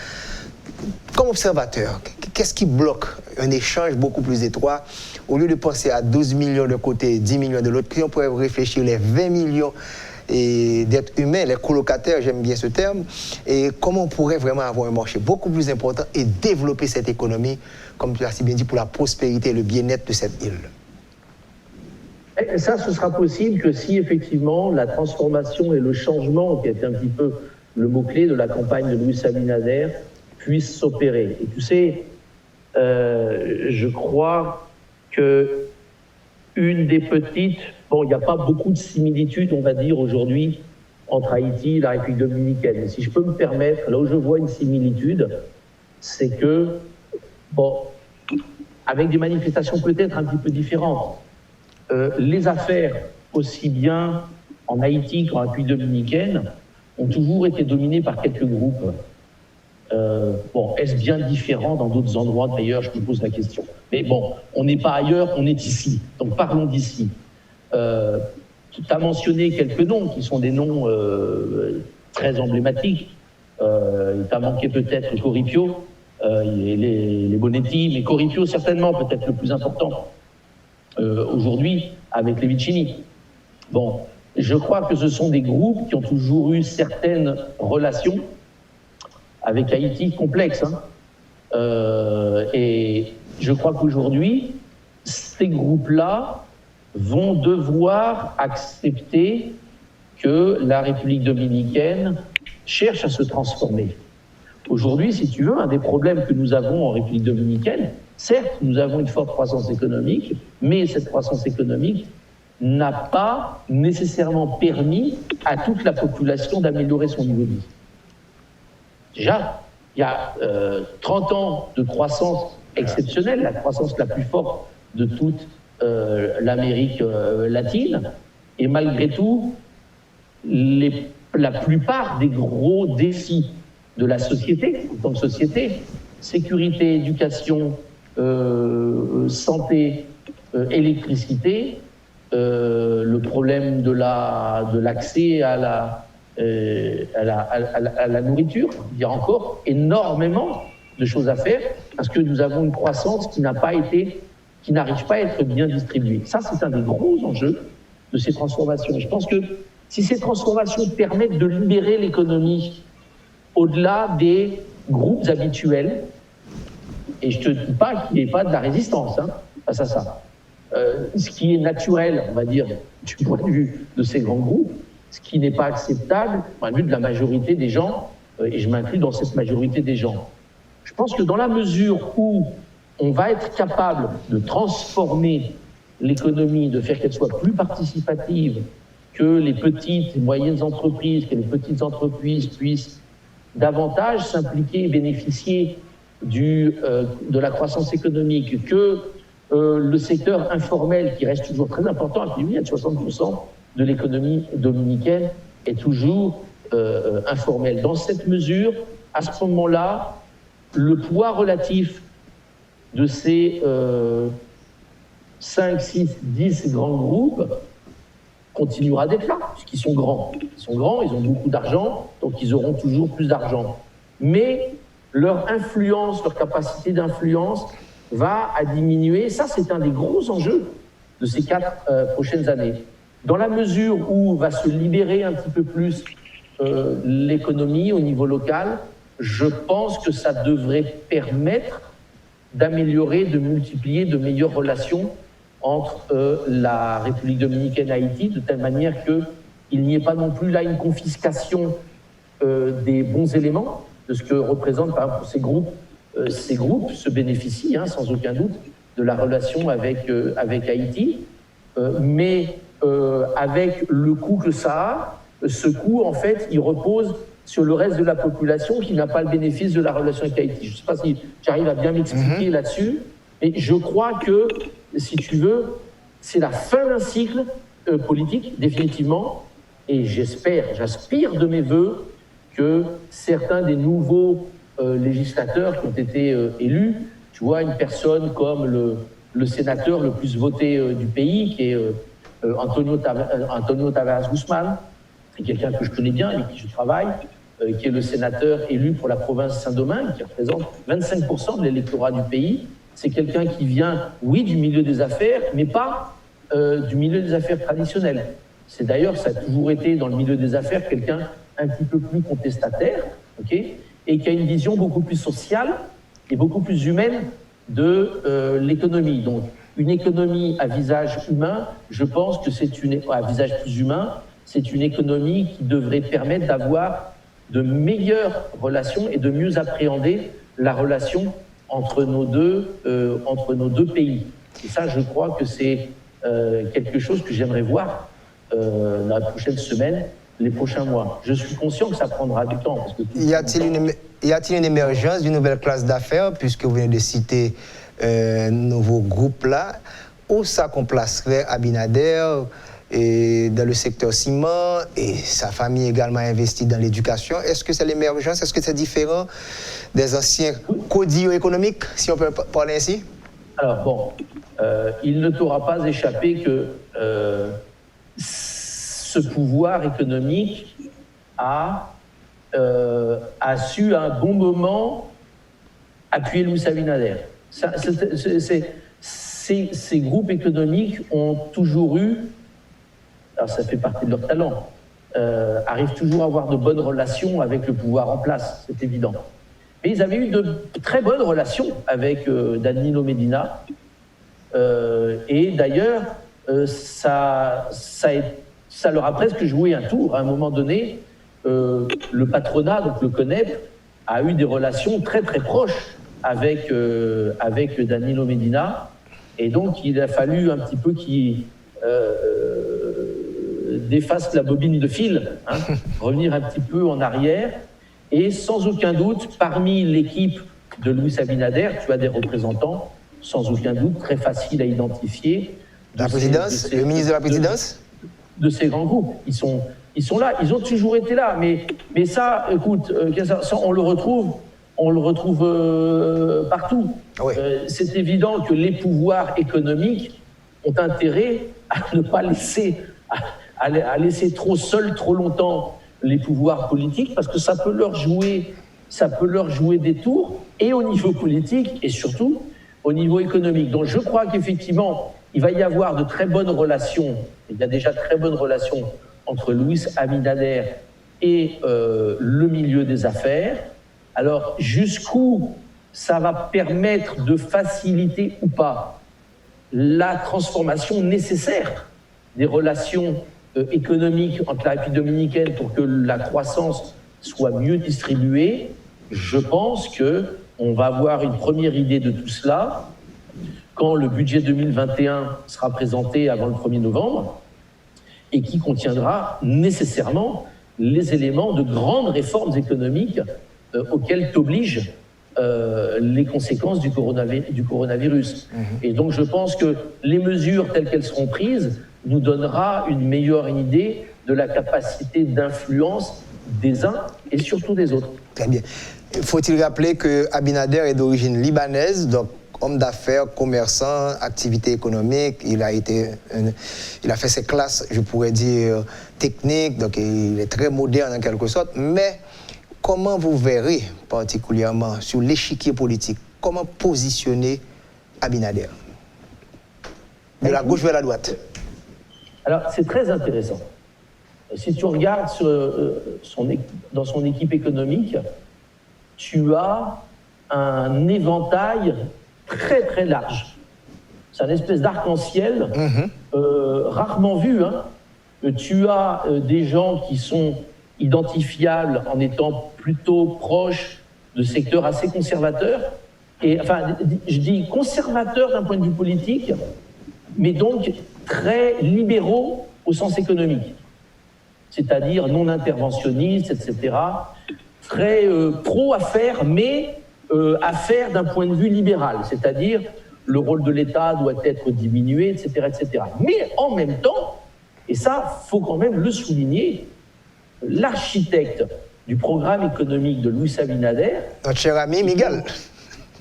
Comme observateur, qu'est-ce qui bloque un échange beaucoup plus étroit? Au lieu de penser à 12 millions de côté, 10 millions de l'autre, on pourrait réfléchir les 20 millions d'êtres humains, les colocataires, j'aime bien ce terme, et comment on pourrait vraiment avoir un marché beaucoup plus important et développer cette économie, comme tu l'as si bien dit, pour la prospérité et le bien-être de cette île. Et ça, ce sera possible que si effectivement la transformation et le changement, qui est un petit peu le mot-clé de la campagne de Luis Abinader, puissent s'opérer. Et tu sais, je crois que une des petites... Bon, il n'y a pas beaucoup de similitudes, on va dire, aujourd'hui, entre Haïti et la République dominicaine. Mais si je peux me permettre, là où je vois une similitude, c'est que, bon, avec des manifestations peut-être un petit peu différentes, les affaires, aussi bien en Haïti qu'en République dominicaine, ont toujours été dominées par quelques groupes. Bon, est-ce bien différent dans d'autres endroits d'ailleurs? Je me pose la question. Mais bon, on n'est pas ailleurs, on est ici. Donc parlons d'ici. Tu as mentionné quelques noms qui sont des noms très emblématiques. Il t'a manqué peut-être Coripio, les Bonetti, mais Coripio certainement peut-être le plus important aujourd'hui avec les Vicini. Bon, je crois que ce sont des groupes qui ont toujours eu certaines relations avec Haïti complexes. Et je crois qu'aujourd'hui, ces groupes-là vont devoir accepter que la République dominicaine cherche à se transformer. Aujourd'hui, si tu veux, un des problèmes que nous avons en République dominicaine, certes, nous avons une forte croissance économique, mais cette croissance économique n'a pas nécessairement permis à toute la population d'améliorer son niveau de vie. Déjà, il y a 30 ans de croissance exceptionnelle, la croissance la plus forte de toute l'Amérique latine, et malgré tout, la plupart des gros défis de la société, en tant que société, sécurité, éducation, santé, électricité, le problème de l'accès à la nourriture, il y a encore énormément de choses à faire parce que nous avons une croissance qui n'arrive pas à être bien distribuée. Ça, c'est un des gros enjeux de ces transformations. Et je pense que si ces transformations permettent de libérer l'économie au-delà des groupes habituels, et je ne te dis pas qu'il n'y ait pas de la résistance face à ça, ce qui est naturel, on va dire, du point de vue de ces grands groupes, ce qui n'est pas acceptable, du point de vue de la majorité des gens, et je m'inclus dans cette majorité des gens. Je pense que dans la mesure où on va être capable de transformer l'économie, de faire qu'elle soit plus participative, que les petites et moyennes entreprises, que les petites entreprises puissent davantage s'impliquer et bénéficier de la croissance économique, que le secteur informel, qui reste toujours très important, à 60% de l'économie dominicaine est toujours informel. Dans cette mesure, à ce moment-là, le poids relatif de ces 5, 6, 10 grands groupes continuera d'être là, puisqu'ils sont grands. Ils sont grands, ils ont beaucoup d'argent, donc ils auront toujours plus d'argent. Mais leur influence, leur capacité d'influence va à diminuer. Ça, c'est un des gros enjeux de ces 4 prochaines années. Dans la mesure où va se libérer un petit peu plus l'économie au niveau local, je pense que ça devrait permettre d'améliorer, de multiplier de meilleures relations entre la République dominicaine et Haïti, de telle manière qu'il n'y ait pas non plus là une confiscation des bons éléments, de ce que représentent par exemple ces groupes. Ces groupes se bénéficient sans aucun doute de la relation avec Haïti, mais avec le coût que ça a, ce coût en fait il repose sur le reste de la population qui n'a pas le bénéfice de la relation avec Haïti. Je ne sais pas si j'arrive à bien m'expliquer là-dessus, mais je crois que, si tu veux, c'est la fin d'un cycle politique, définitivement, et j'aspire de mes voeux que certains des nouveaux législateurs qui ont été élus, tu vois, une personne comme le sénateur le plus voté du pays, qui est Antonio Taveras Guzmán, c'est quelqu'un que je connais bien, avec qui je travaille, qui est le sénateur élu pour la province de Saint-Domingue, qui représente 25% de l'électorat du pays. C'est quelqu'un qui vient, oui, du milieu des affaires, mais pas du milieu des affaires traditionnelles. C'est d'ailleurs, ça a toujours été dans le milieu des affaires, quelqu'un un petit peu plus contestataire, et qui a une vision beaucoup plus sociale et beaucoup plus humaine de l'économie. Donc, une économie à visage humain, je pense que à visage plus humain, c'est une économie qui devrait permettre d'avoir de meilleures relations et de mieux appréhender la relation entre nos deux pays. Et ça, je crois que c'est quelque chose que j'aimerais voir dans la prochaine semaine, les prochains mois. Je suis conscient que ça prendra du temps. Parce que y a-t-il une émergence d'une nouvelle classe d'affaires, puisque vous venez de citer nouveau groupe là, où ça qu'on placerait Abinader et dans le secteur ciment, et sa famille également investie dans l'éducation? Est-ce que c'est l'émergence? Est-ce que c'est différent des anciens codillos économiques, si on peut parler ainsi? Alors bon, il ne t'aura pas échappé que ce pouvoir économique a su à un bon moment appuyer Luis Abinader. Ces groupes économiques ont toujours eu, alors ça fait partie de leur talent, arrivent toujours à avoir de bonnes relations avec le pouvoir en place, c'est évident. Mais ils avaient eu de très bonnes relations avec Danilo Medina, et d'ailleurs, ça leur a presque joué un tour. À un moment donné, le patronat, donc le CONEP, a eu des relations très très proches avec Danilo Medina, et donc il a fallu un petit peu qu'il défasse la bobine de fil, revenir un petit peu en arrière, et sans aucun doute, parmi l'équipe de Luis Abinader, tu as des représentants, sans aucun doute, très faciles à identifier. La présidence, le ministre de la présidence de ces grands groupes. Ils sont là, ils ont toujours été là, mais ça, écoute, ça, on le retrouve partout. Oui. C'est évident que les pouvoirs économiques ont intérêt à ne pas laisser, à laisser trop seuls trop longtemps les pouvoirs politiques, parce que ça peut leur jouer des tours, et au niveau politique, et surtout au niveau économique. Donc je crois qu'effectivement, il va y avoir de très bonnes relations, il y a déjà de très bonnes relations entre Luis Abinader et le milieu des affaires. Alors, jusqu'où ça va permettre de faciliter ou pas la transformation nécessaire des relations économiques entre la République dominicaine pour que la croissance soit mieux distribuée, je pense qu'on va avoir une première idée de tout cela quand le budget 2021 sera présenté avant le 1er novembre et qui contiendra nécessairement les éléments de grandes réformes économiques auxquelles t'obligent les conséquences du coronavirus. Et donc je pense que les mesures telles qu'elles seront prises nous donnera une meilleure idée de la capacité d'influence des uns et surtout des autres. Très bien. Faut-il rappeler que Abinader est d'origine libanaise, donc homme d'affaires, commerçant, activité économique, il a fait ses classes, je pourrais dire, techniques, donc il est très moderne en quelque sorte, mais comment vous verrez particulièrement sur l'échiquier politique, comment positionner Abinader de la gauche vers la droite? Alors, c'est très intéressant. Si tu regardes dans son équipe économique, tu as un éventail très très large. c'est un espèce d'arc-en-ciel rarement vu. Hein. Tu as des gens qui sont identifiables en étant plutôt proches de secteurs assez conservateurs, et enfin, je dis conservateurs d'un point de vue politique, mais donc très libéraux au sens économique, c'est-à-dire non interventionnistes, etc., très pro-affaires, mais affaires d'un point de vue libéral, c'est-à-dire le rôle de l'État doit être diminué, etc., etc. Mais en même temps, et ça, faut quand même le souligner, l'architecte du programme économique de Luis Abinader, notre cher ami Miguel,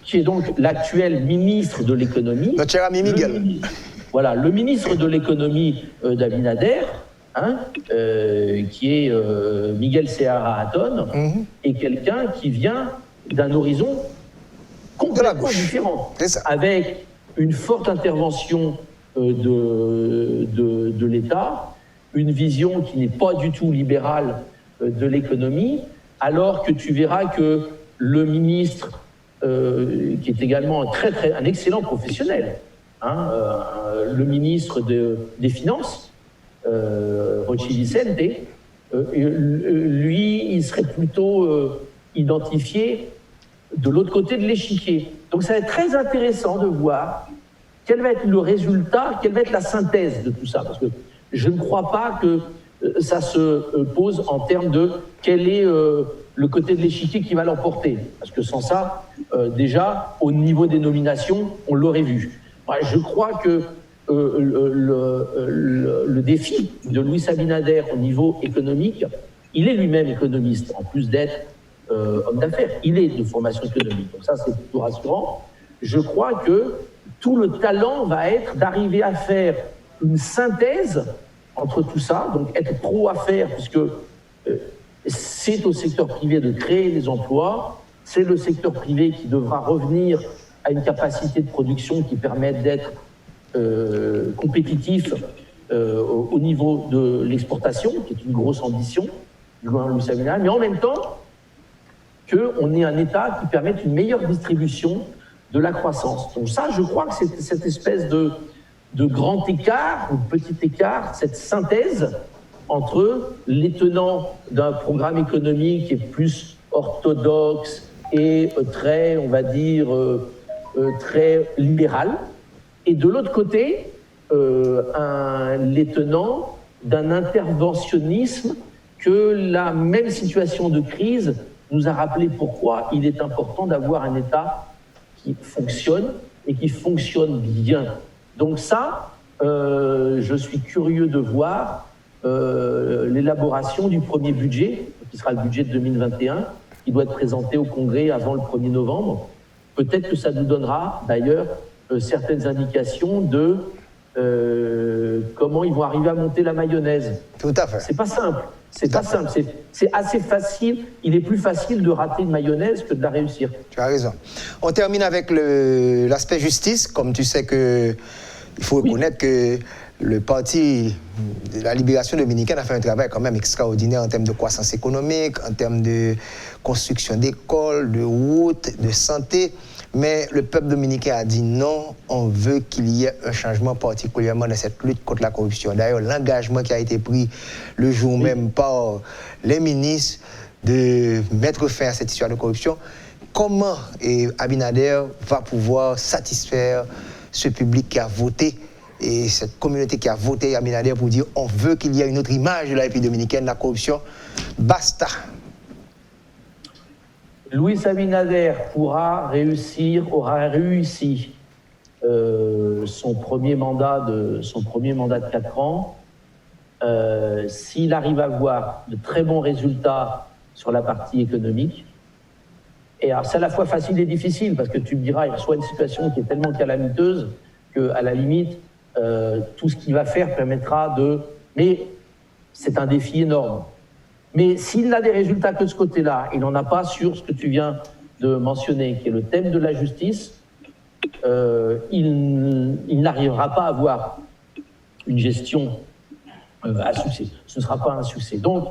qui est donc l'actuel ministre de l'économie, notre cher ami Miguel, voilà, le ministre de l'économie d'Abinader, hein, qui est Miguel Seara Hatton, est quelqu'un qui vient d'un horizon complètement différent, avec une forte intervention de l'État, une vision qui n'est pas du tout libérale de l'économie, alors que tu verras que le ministre, qui est également un excellent professionnel, hein, le ministre des Finances, Rochi Vicente, lui, il serait plutôt identifié de l'autre côté de l'échiquier. Donc ça va être très intéressant de voir quel va être le résultat, quelle va être la synthèse de tout ça, parce que je ne crois pas que ça se pose en termes de quel est le côté de l'échiquier qui va l'emporter, parce que sans ça, déjà, au niveau des nominations, on l'aurait vu. Je crois que le défi de Luis Abinader au niveau économique, il est lui-même économiste, en plus d'être homme d'affaires. Il est de formation économique, donc ça c'est plutôt rassurant. Je crois que tout le talent va être d'arriver à faire une synthèse entre tout ça, donc être pro-affaires, puisque c'est au secteur privé de créer les emplois, c'est le secteur privé qui devra revenir à une capacité de production qui permette d'être compétitif au niveau de l'exportation, qui est une grosse ambition du gouvernement Luis Abinader, mais en même temps qu'on ait un État qui permette une meilleure distribution de la croissance. Donc ça, je crois que c'est cette espèce de grand écart, ou petit écart, cette synthèse entre les tenants d'un programme économique qui est plus orthodoxe et très, on va dire, très libéral, et de l'autre côté, les tenants d'un interventionnisme que la même situation de crise nous a rappelé pourquoi il est important d'avoir un État qui fonctionne et qui fonctionne bien. Donc ça, je suis curieux de voir l'élaboration du premier budget, qui sera le budget de 2021, qui doit être présenté au Congrès avant le 1er novembre. Peut-être que ça nous donnera d'ailleurs certaines indications de comment ils vont arriver à monter la mayonnaise. Tout à fait. C'est pas simple. C'est pas simple. C'est assez facile. Il est plus facile de rater une mayonnaise que de la réussir. Tu as raison. On termine avec l'aspect justice. Comme tu sais que il faut reconnaître que le Parti de la Libération dominicaine a fait un travail quand même extraordinaire en termes de croissance économique, en termes de construction d'écoles, de routes, de santé. Mais le peuple dominicain a dit non, on veut qu'il y ait un changement particulièrement dans cette lutte contre la corruption. D'ailleurs, l'engagement qui a été pris le jour même par les ministres de mettre fin à cette histoire de corruption, comment Abinader va pouvoir satisfaire ce public qui a voté et cette communauté qui a voté Abinader pour dire on veut qu'il y ait une autre image de la République dominicaine, la corruption, basta. Luis Abinader aura réussi son premier mandat de 4 ans s'il arrive à avoir de très bons résultats sur la partie économique. Et alors c'est à la fois facile et difficile parce que tu me diras, il reçoit une situation qui est tellement calamiteuse qu'à la limite, tout ce qu'il va faire permettra de... Mais c'est un défi énorme. Mais s'il n'a des résultats que de ce côté-là, il n'en a pas sur ce que tu viens de mentionner, qui est le thème de la justice, il n'arrivera pas à avoir une gestion à succès. Ce ne sera pas un succès. Donc,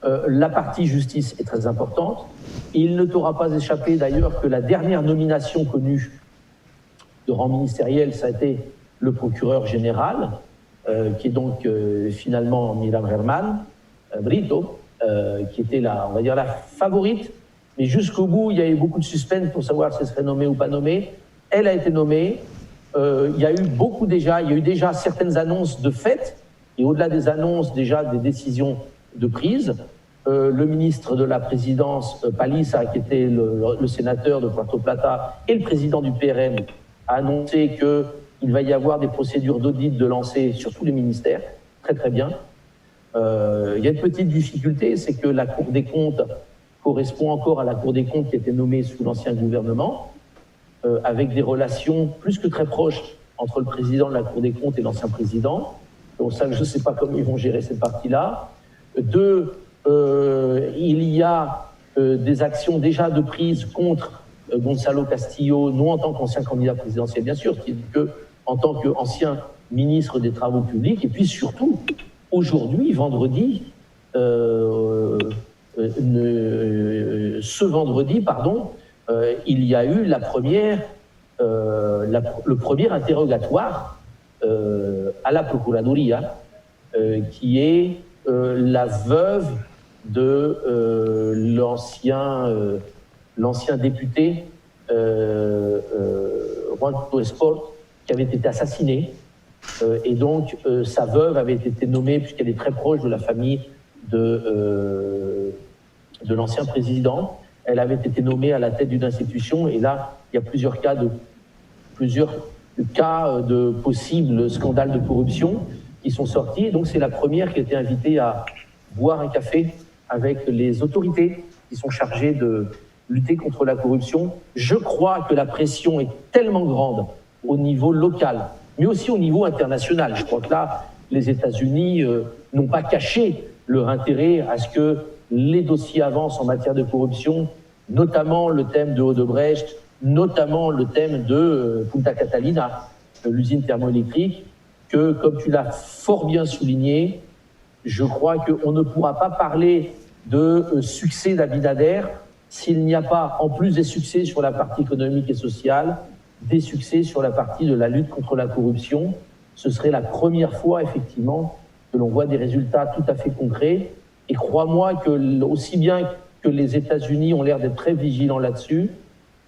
la partie justice est très importante. Il ne t'aura pas échappé d'ailleurs que la dernière nomination connue de rang ministériel, ça a été le procureur général, qui est donc finalement Miriam Herman Brito, qui était on va dire la favorite, mais jusqu'au bout, il y a eu beaucoup de suspense pour savoir si elle serait nommée ou pas nommée. Elle a été nommée. Il y a eu déjà certaines annonces de fait, et au-delà des annonces, déjà des décisions de prise. Le ministre de la Présidence, Paliza, qui était le sénateur de Puerto Plata, et le président du PRM, a annoncé qu'il va y avoir des procédures d'audit de lancer sur tous les ministères. Très très bien. Il y a une petite difficulté, c'est que la Cour des comptes correspond encore à la Cour des comptes qui a été nommée sous l'ancien gouvernement, avec des relations plus que très proches entre le président de la Cour des comptes et l'ancien président. Donc ça, je ne sais pas comment ils vont gérer cette partie-là. Deux, il y a des actions déjà de prise contre Gonzalo Castillo, non en tant qu'ancien candidat présidentiel, bien sûr, en tant qu'ancien ministre des Travaux publics. Et puis surtout, aujourd'hui, vendredi, ce vendredi, il y a eu le premier interrogatoire à la Procuraduría, qui est la veuve de l'ancien député Juan Esport, qui avait été assassiné. Et donc, sa veuve avait été nommée, puisqu'elle est très proche de la famille de l'ancien président. Elle avait été nommée à la tête d'une institution, et là, il y a plusieurs cas de possibles scandales de corruption qui sont sortis. Et donc, c'est la première qui a été invitée à boire un café avec les autorités qui sont chargées de lutter contre la corruption. Je crois que la pression est tellement grande au niveau local, mais aussi au niveau international. Je crois que là, les États-Unis n'ont pas caché leur intérêt à ce que les dossiers avancent en matière de corruption, notamment le thème de Odebrecht, notamment le thème de Punta Catalina, l'usine thermoélectrique, que, comme tu l'as fort bien souligné, je crois qu'on ne pourra pas parler de succès d'Abinader s'il n'y a pas, en plus des succès sur la partie économique et sociale, des succès sur la partie de la lutte contre la corruption. Ce serait la première fois, effectivement, que l'on voit des résultats tout à fait concrets. Et crois-moi que, aussi bien que les États-Unis ont l'air d'être très vigilants là-dessus,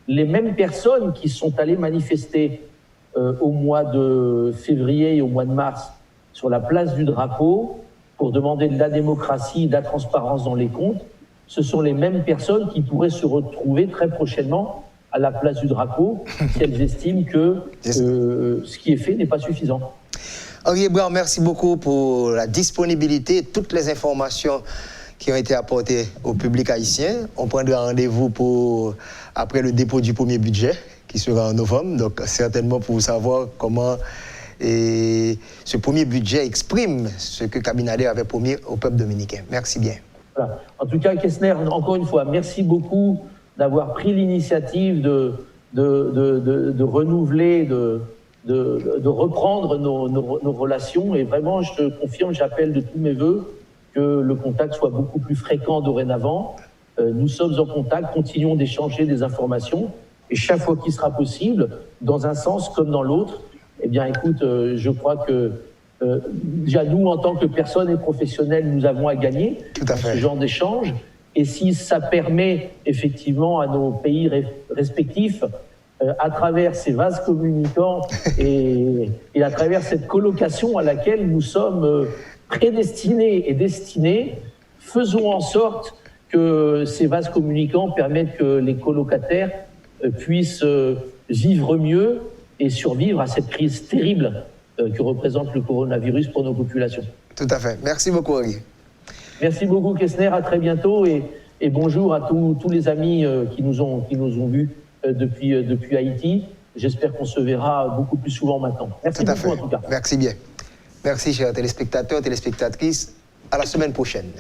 les mêmes personnes qui sont allées manifester au mois de février et au mois de mars sur la place du Drapeau pour demander de la démocratie et de la transparence dans les comptes, ce sont les mêmes personnes qui pourraient se retrouver très prochainement à la place du Drapeau si elles estiment que ce qui est fait n'est pas suffisant. Henri Hébert, merci beaucoup pour la disponibilité et toutes les informations qui ont été apportées au public haïtien. On prendra rendez-vous après le dépôt du premier budget qui sera en novembre, donc certainement pour savoir comment ce premier budget exprime ce que Abinader avait promis au peuple dominicain. Merci bien. Voilà. En tout cas, Kessner, encore une fois, merci beaucoup d'avoir pris l'initiative de renouveler, de reprendre nos relations. Et vraiment, je te confirme, j'appelle de tous mes voeux que le contact soit beaucoup plus fréquent dorénavant. Nous sommes en contact, continuons d'échanger des informations. Et chaque fois qu'il sera possible, dans un sens comme dans l'autre, eh bien, écoute, je crois que déjà nous, en tant que personnes et professionnels, nous avons à gagner dans ce genre d'échange. Et si ça permet effectivement à nos pays respectifs, à travers ces vases communicants et à travers cette colocation à laquelle nous sommes prédestinés et destinés, faisons en sorte que ces vases communicants permettent que les colocataires puissent vivre mieux et survivre à cette crise terrible que représente le coronavirus pour nos populations. Tout à fait. Merci beaucoup, Henri. Merci beaucoup, Kessner. À très bientôt et bonjour à tous les amis qui nous ont vus depuis Haïti. J'espère qu'on se verra beaucoup plus souvent maintenant. Merci beaucoup, en tout cas. Merci bien. Merci, chers téléspectateurs, téléspectatrices. À la semaine prochaine.